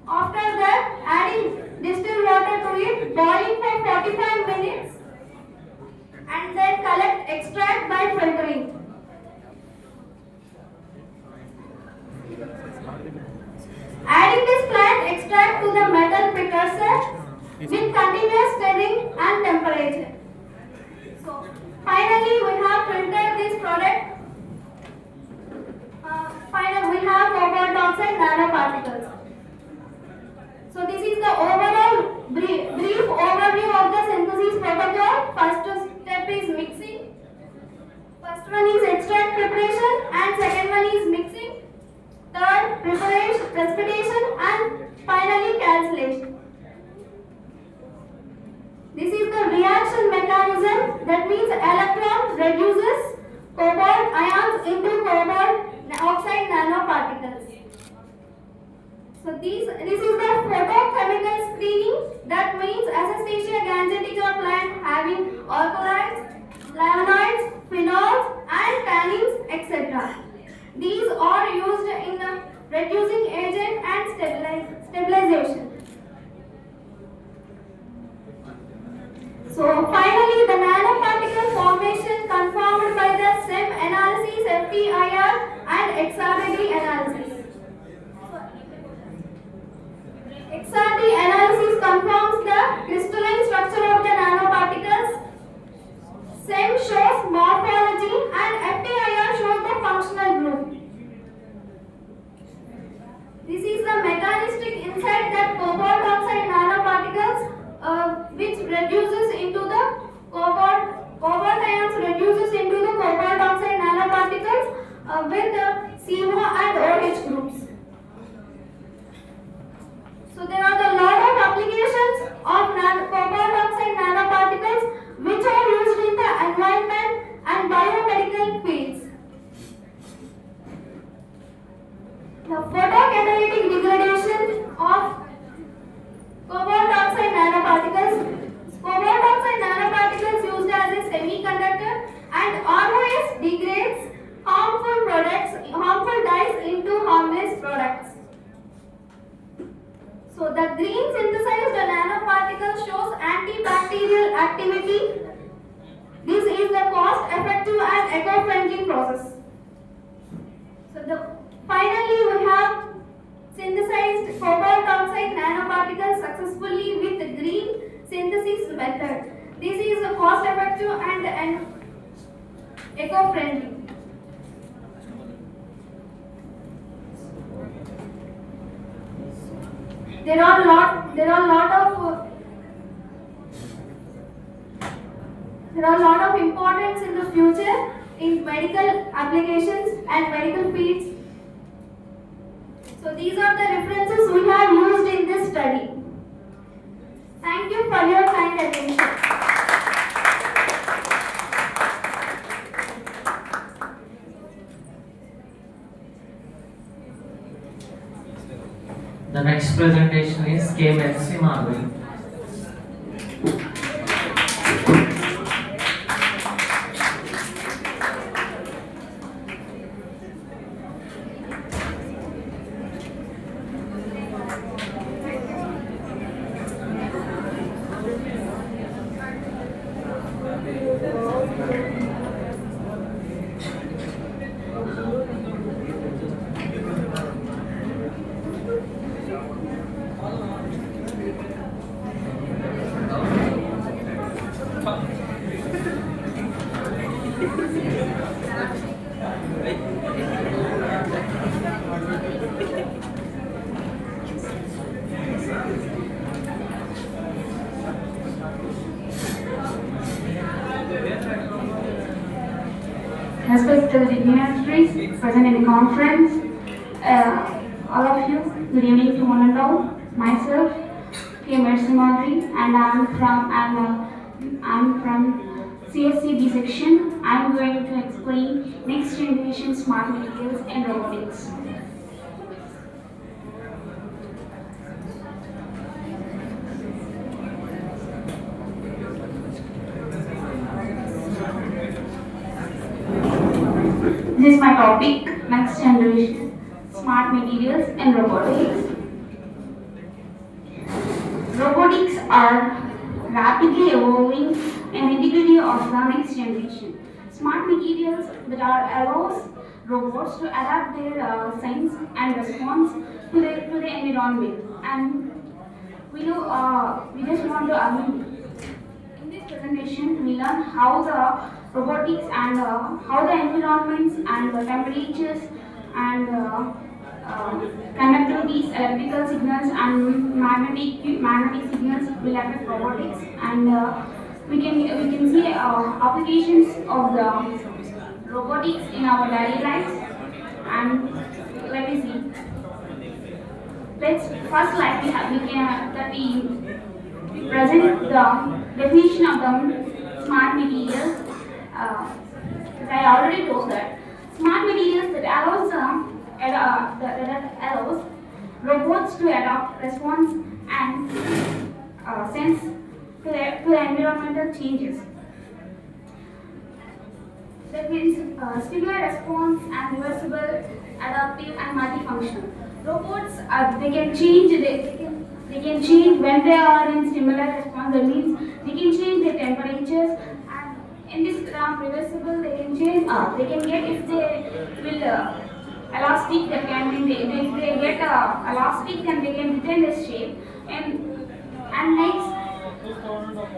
S7: After that, adding distilled water to it, boiling for 45 minutes and then collect extract by filtering. Adding this plant extract to the metal precursor with continuous stirring and temperature. So, finally, we have filtered this product. Finally, we have cobalt oxide nanoparticles. So this is the overall brief overview of the synthesis protocol. First step is mixing. First one is extract preparation and second one is mixing. Third, preparation, precipitation and finally calcination. This is the reaction mechanism. That means electron reduces cobalt ions into cobalt oxide nanoparticles. So this is the photochemical screening. That means Acacia gangetica plant having alkaloids, flavonoids, phenols and tannins, etc. These are used in reducing agent and stabilization. So finally, the nanoparticle formation confirmed by the SEM analysis, FTIR and XRD analysis. XRD analysis confirms the crystalline structure of the nanoparticles. SEM shows morphology and FTIR shows the functional group. This is the mechanistic insight that cobalt oxide nanoparticles which reduces into the cobalt ions reduces into the cobalt oxide nanoparticles with the CO and OH groups. So there are a lot of applications of cobalt oxide nanoparticles which are used in the environment and biomedical fields. The photocatalytic degradation So the green synthesized nanoparticle shows antibacterial activity. This is the cost-effective and eco-friendly process. Finally we have synthesized cobalt oxide nanoparticles successfully with the green synthesis method. This is a cost-effective and eco-friendly. There are a lot of importance in the future in medical applications and medical fields. So these are the references we have used in this study. Thank you for your kind attention.
S4: The next presentation is K. Madhu.
S8: Respected dignitaries present in the conference, all of you, good evening to one and all. Myself, K. Madhu, and I'm from CSCB section. I'm going to explain next generation smart materials and robotics. This is my topic, next generation, smart materials and robotics. Robotics are rapidly evolving an integrity of the next generation. Smart materials that allows robots to adapt their sense and response to the environment. And we just want to in this presentation we learn how the robotics and how the environments and the temperatures and conductivities, electrical signals and magnetic signals will affect robotics, and we can see applications of the robotics in our daily lives. And let me see. Let's first we present the definition of the smart materials. As I already told that smart materials that allows robots to adapt, response and sense to the environmental changes. That means stimuli response and reversible, adaptive and multifunctional. Robots they can change when they are in stimuli response. That means they can change their temperatures. In this reversible, they can change. They can get if they will elastic. They can if they get elastic, then they can retain this shape. And next,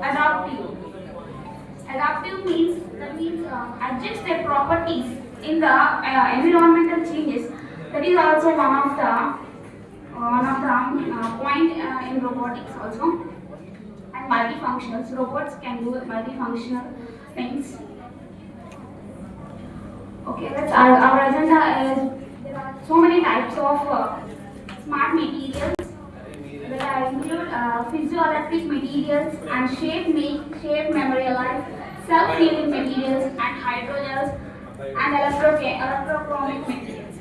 S8: adaptive. Adaptive means adjust their properties in the environmental changes. That is also one of the point in robotics also. And multifunctionals. Robots can do multifunctional things. Okay, our agenda is there are so many types of smart materials that include physioelectric materials and shape memory alike, self-healing materials and hydrogels and electrochromic materials.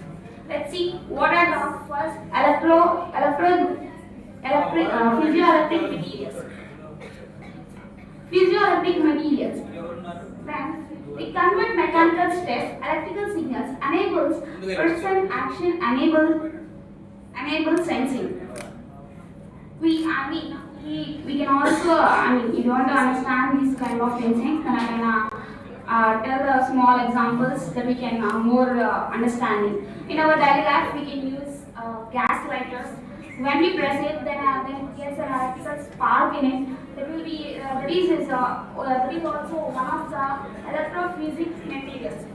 S8: Let's see what are the first physioelectric materials. Physioelectric materials. Then they convert mechanical stress, electrical signals, enables person action, enable sensing. we can also, if you want to understand these kind of things, then I can tell small examples that we can more understanding. In our daily life, we can use gas lighters. When we press it, then it gets an electrical spark in it. That will be that is also one of the electrophysics materials.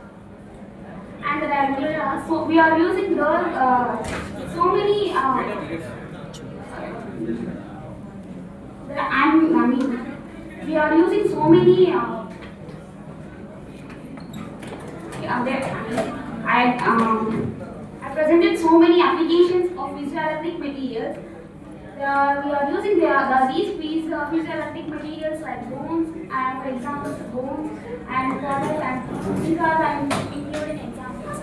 S8: And so we are using so many. We are using so many. I presented so many applications of physioelectric materials. We are using these physioelectric materials like bones, and for example bones and water, and these are I'm including examples.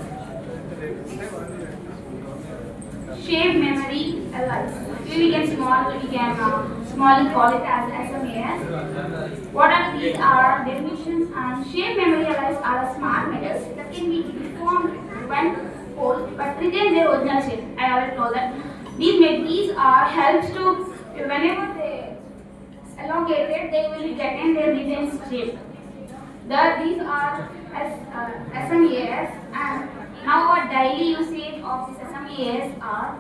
S8: Shape memory alloys. We can small call it as SMAS. What are these are definitions, and shape memory alloys are smart metals that can be deformed when cold but retain their original shape. I already told that. These are helps to whenever they elongated, they will retain their retained shape. These are SMAS, and now our daily usage of this SMAS are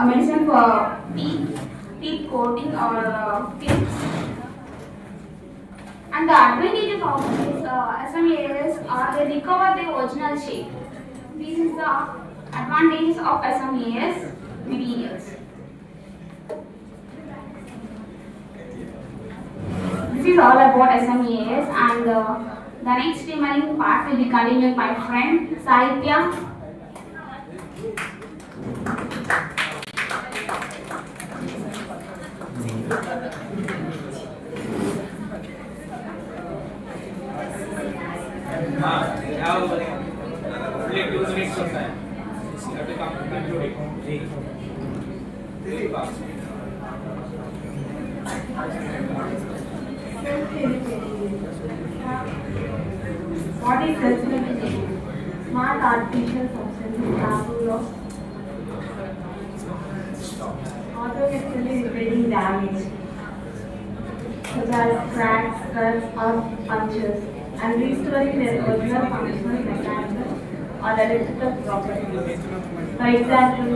S8: medicine for teeth coating or tips. And the advantages of these SMAS are they recover their original shape. This is the advantages of SMAS materials. This is all about SMAS, and the next remaining part will be continued by my friend Sahitya.
S2: We have only 2 minutes of time. You have to conclude it. Very fast.
S3: What is self-limiting? Smart artificial substances capable of automatically repairing damage, such as cracks, cuts, or punctures, and restoring their original functional mechanical or electrical properties. For example,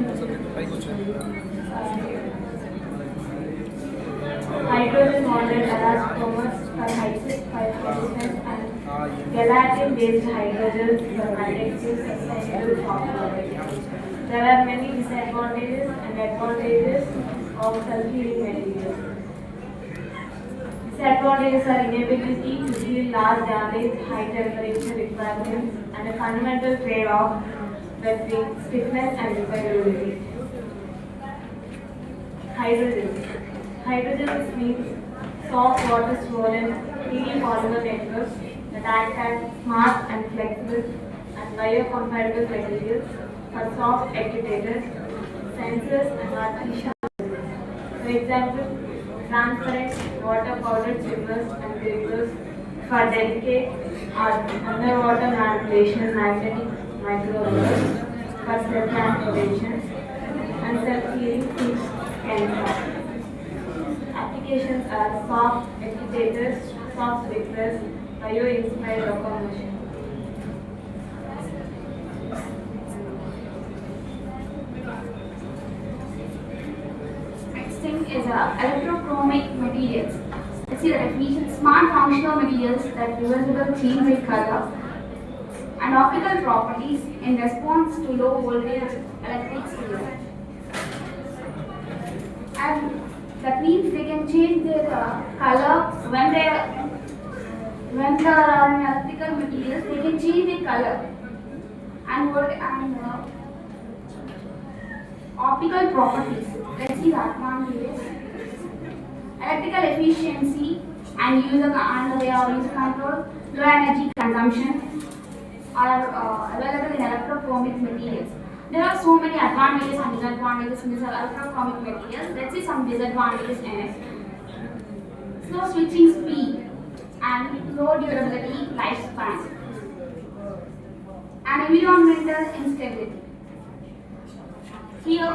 S3: hydrogen bonded elastomers for hydrogen and gelatin based hydrogens for conductive sustainable properties. There are many disadvantages and advantages of self-healing materials. Disadvantages are inability to heal large damage, high temperature requirements, and a fundamental trade-off between stiffness and repairability. Hydrogen. Hydrogen means soft water swollen, healing polymer networks that act as smart and flexible and biocompatible materials for soft actuators, sensors, and artificial. For example, transparent water powdered chambers and filters for delicate or underwater manipulation, magnetic microwaves for self-transportation, and self-healing fixed scan. Applications are soft actuators, soft grippers, bio-inspired locomotion.
S8: Next thing is electrochromic materials. Let's see the definition. Smart functional materials that reversible change in color and optical properties in response to low voltage electric signals. And that means they can change their color when they are in electrical materials. They can change their color and optical properties. Let's see the advantages. Electrical efficiency and user control, low energy consumption are available in electrochromic materials. There are so many advantages and disadvantages in these electrochromic materials. Let's see some disadvantages in it. Slow switching speed and low durability lifespan and environmental instability. Here,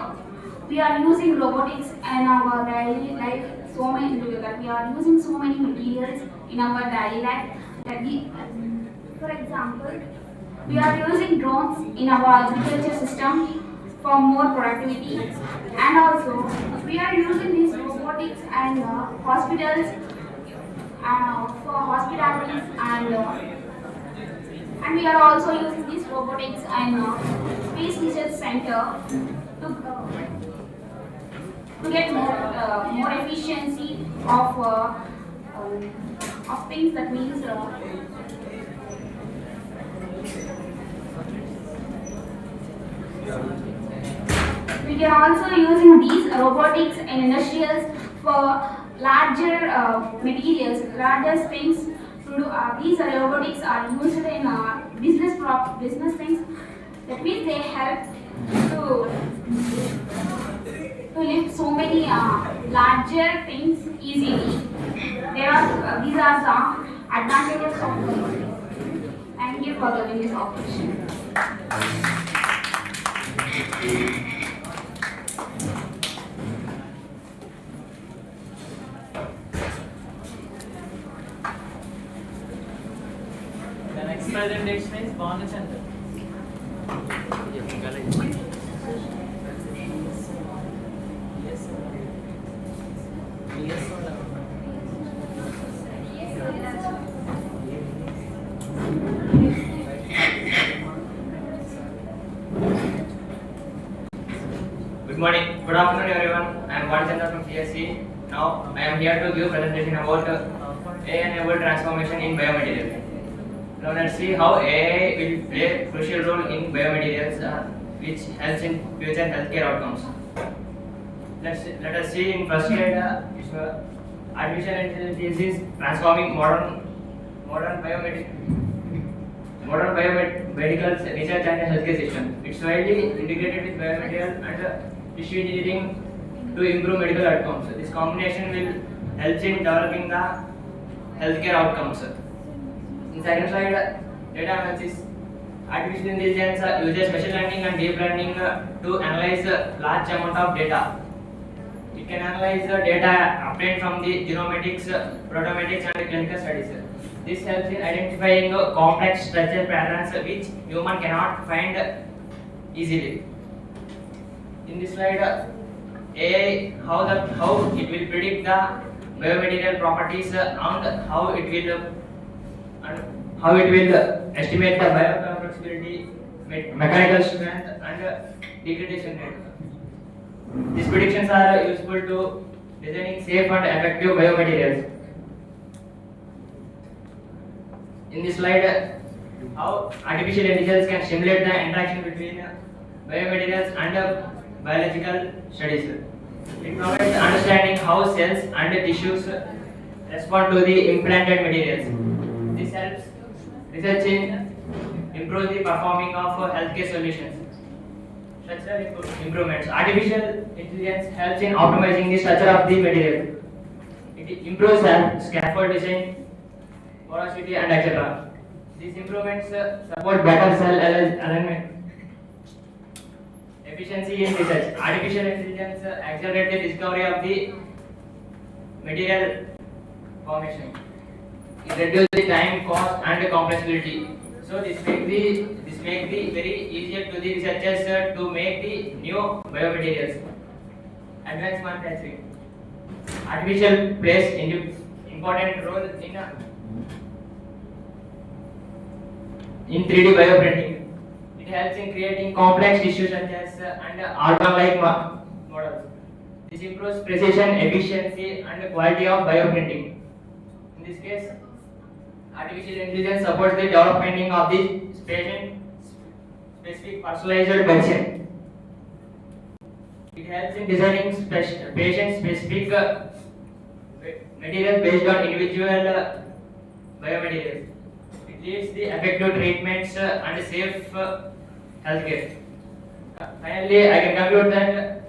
S8: we are using robotics in our daily life so many that we are using so many materials in our daily life that we, for example, we are using drones in our agriculture system for more productivity, and also we are using these robotics and hospitals for hospitalities, and we are also using these robotics and space research center to get more efficiency of things. That means we can also using these robotics and industrials for larger materials, larger things. To do, these robotics are used in business things. That means they help to lift so many larger things easily. These are some advantages of robotics. Thank you for giving this opportunity.
S4: The next presentation is Bhavana Chandra.
S9: Good morning, good afternoon everyone. I am Madhu Atla from CSC. Now I am here to give presentation about AI-enabled transformation in biomaterials. Now let's see how AI will play a crucial role in biomaterials, which helps in future healthcare outcomes. Let us see in first slide. Artificial intelligence is transforming modern biomedical research and healthcare system. It's widely integrated with biomaterial and tissue engineering to improve medical outcomes. This combination will help in developing the healthcare outcomes. In second slide, data analysis. Artificial intelligence uses machine learning and deep learning to analyze a large amount of data. It can analyze the data obtained from the genomics, proteomics, and clinical studies. This helps in identifying complex structure patterns which human cannot find easily. In this slide, AI how it will predict the biomaterial properties and how it will estimate the biocompatibility, mechanical strength, and degradation rate. These predictions are useful to designing safe and effective biomaterials. In this slide, how artificial intelligence can simulate the interaction between biomaterials and biological studies. It provides understanding how cells and tissues respond to the implanted materials. This helps research in improve the performing of healthcare solutions. Structural improvements. Artificial intelligence helps in optimizing the structure of the material. It improves scaffold design, porosity, and etc. These improvements support better cell alignment. Efficiency in research. Artificial intelligence accelerates the discovery of the material formation. It reduces the time, cost, and complexity. So this makes the very easier to the researchers to make the new biomaterials. Advanced manufacturing. Artificial plays important role in 3D bioprinting. It helps in creating complex tissue structures and organ-like models. This improves precision, efficiency, and quality of bioprinting. In this case, artificial intelligence supports the development of the patient-specific personalized medicine. It helps in designing patient-specific materials based on individual biomaterials. It leads the effective treatments and safe healthcare. Finally, I can conclude that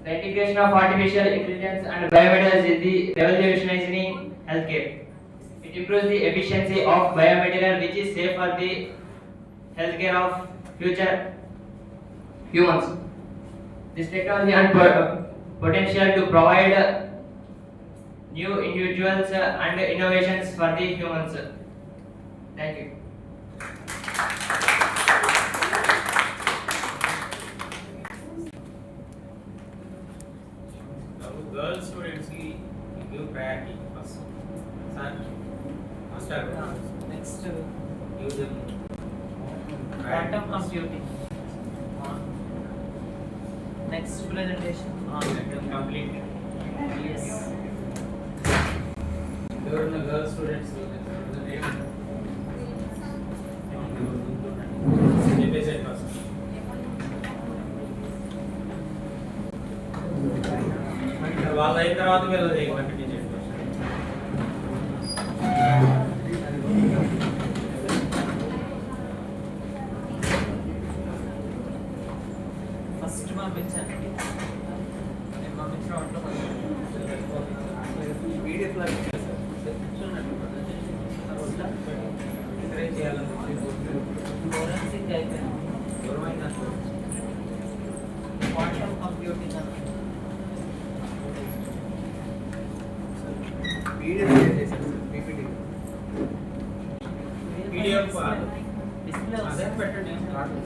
S9: the integration of artificial intelligence and biomaterials is the revolutionizing healthcare. It improves the efficiency of biomaterial, which is safe for the healthcare of future humans. This technology has potential to provide new individuals and innovations for the humans. Thank you.
S2: Now, girls students give priority first. Son, master,
S4: Next,
S2: give them priority
S4: quantum
S2: first.
S4: computing. Next presentation
S2: Let them complete.
S4: yes.
S2: ఎవరున్న girls students చెప్పేసేయండి first. వాళ్ళు అయిన తర్వాత మీరు continue చేయండి first.
S4: First పంపించండి. నేను పంపించిన వాటిలో
S2: పీడిఎఫ్ లాగా ఇచ్చేసారు. ఎంకరేజ్ చేయాలని
S4: ఫోరెన్సిక్ అయిపోయింది.
S2: ఎవరైనా
S4: క్వాంటం కంప్యూటింగ్ అని
S2: పీడిఎఫ్ చేసేసారు సార్ పీపీటీ పీడిఎఫ్
S4: డిస్ప్లే
S2: అదే పెట్టండి కార్డు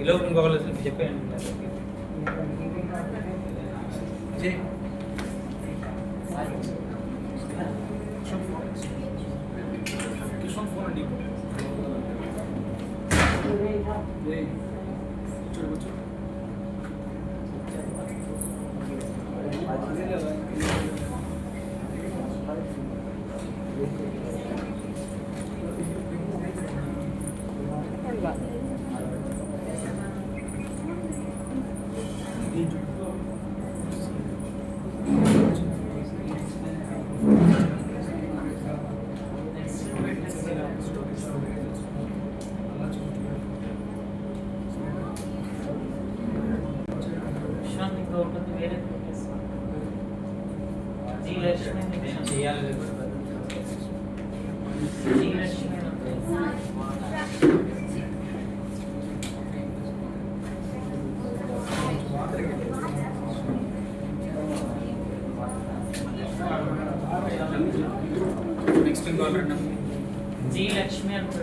S2: ఇలా ఇంకొకరు చెప్పేయండి
S4: విశ్వాన్ని ఇంకొకటి వేరే పెట్టేస్తాను. జీ లక్ష్మి నిమిషం
S2: చేయాలి
S4: జీ లక్ష్మి
S2: నెక్స్ట్ ఇంకోటి రండి
S4: జీ లక్ష్మి అంటే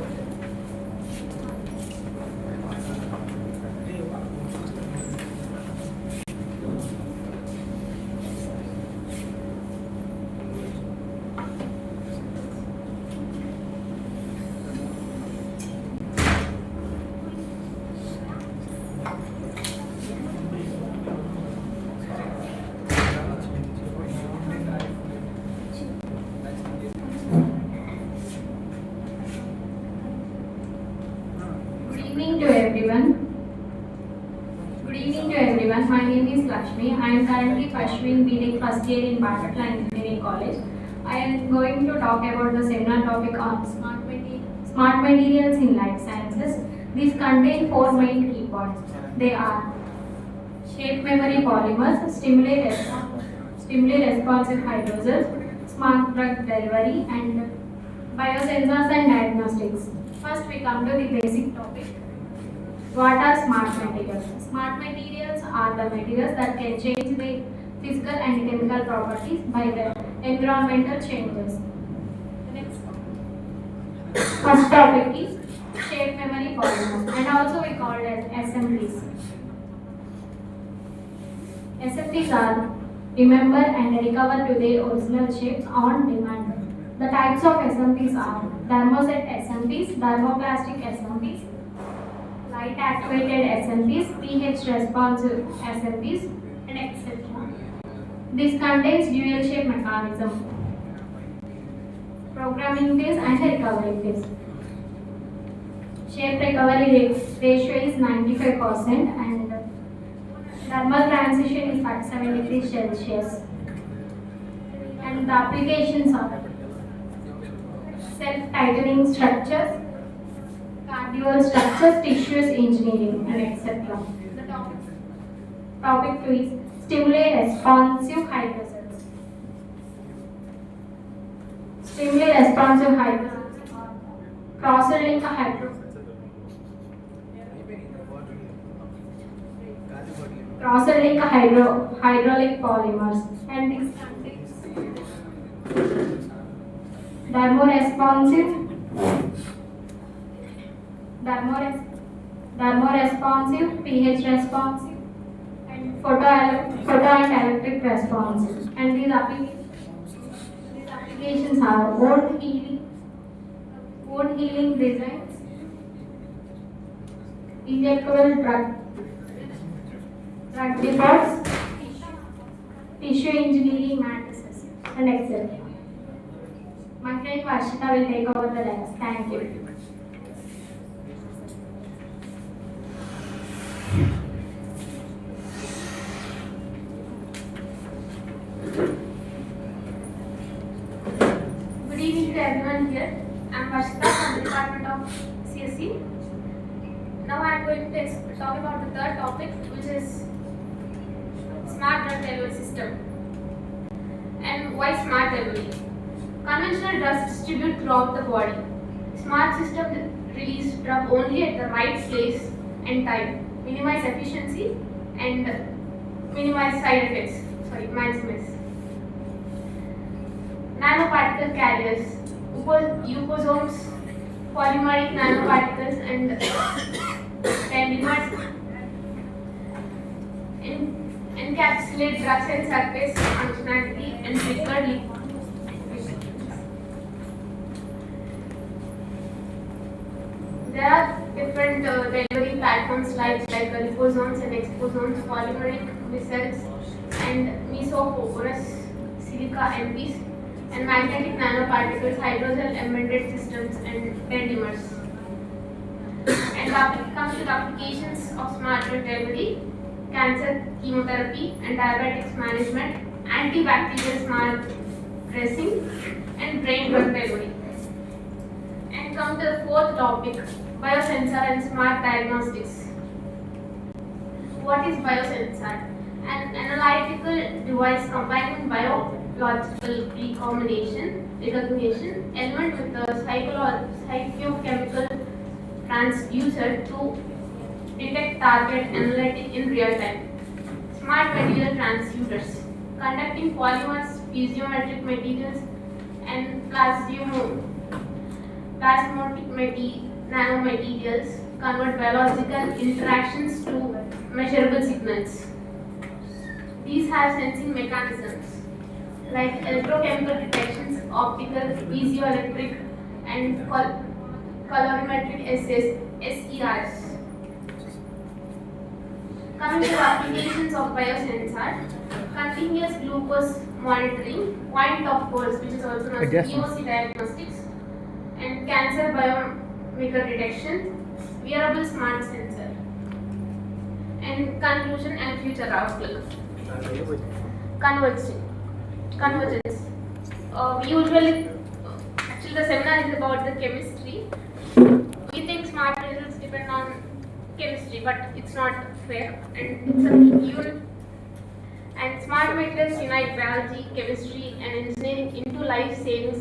S8: Good evening to everyone. My name is Lakshmi. I am currently pursuing B.Tech first year in Madhu Atla Engineering College. I am going to talk about the seminar topic on smart materials in life sciences. These contain 4 main key points. They are shape memory polymers, stimuli responsive hydrogels, smart drug delivery, and biosensors and diagnostics. First, we come to the basic topic. What are smart materials? Smart materials are the materials that can change their physical and chemical properties by the environmental changes. First topic is shape memory polymers, and also we call it as SMPs. SMPs are remember and recover to their original shapes on demand. The types of SMPs are thermoset SMPs, thermoplastic SMPs, light activated SMPs, pH responsive SMPs, and etc. This contains dual shape mechanism, programming phase and recovery phase. Shape recovery ratio is 95% and thermal transition is at 70 degrees Celsius. And the applications are self-tightening structures, cardial structures, tissues engineering, and etc. The topic 2 is stimuli responsive hydrogels. Stimuli responsive hydrogels are cross-link hydraulic polymers, and these contains thermoresponsive, pH responsive, and photo and electric responsive. And these applications are wound healing designs, injectable drug depots, tissue engineering matrices, and etc. My friend Varshita will take over the rest. Thank you. Good evening to everyone here. I am Varshita from the Department of CSE. Now I am going to talk about the third topic, which is smart drug delivery system. And why smart delivery? Conventional drugs distribute throughout the body. Smart system release drug only at the right place and time, minimize efficiency and minimize side effects. Maximize. Nanoparticle carriers, uposomes, polymeric nanoparticles, and tendiners encapsulate drug cell surface functionality and trigger. There are different delivery platforms like liposomes and exposomes, polymeric micelles, and mesoporous silica MPs, and magnetic nanoparticles, hydrogel embedded systems, and tendiners. And comes to the applications of smart drug delivery: cancer chemotherapy and diabetics management, antibacterial smart dressing, and brain drug delivery. And come to the fourth topic, biosensor and smart diagnostics. What is biosensor? An analytical device combining biological recognition element with a psychochemical transducer to detect target analytic in real time. Smart material transducers conducting polymers, piezometric materials, and plasmotic nanomaterials convert biological interactions to measurable signals. These have sensing mechanisms like electrochemical detections, optical, piezoelectric, and colorimetric SERs. Coming to the applications of biosensor, continuous glucose monitoring, point of pulse, which is also known as POC diagnostics, and cancer biomarker detection, wearable smart sensor. and conclusion and future outlook. Convergence. Convergence. Actually the seminar is about the chemistry. We think smart results depend on chemistry, but it's not fair. And smart methods unite biology, chemistry, and engineering into life-saving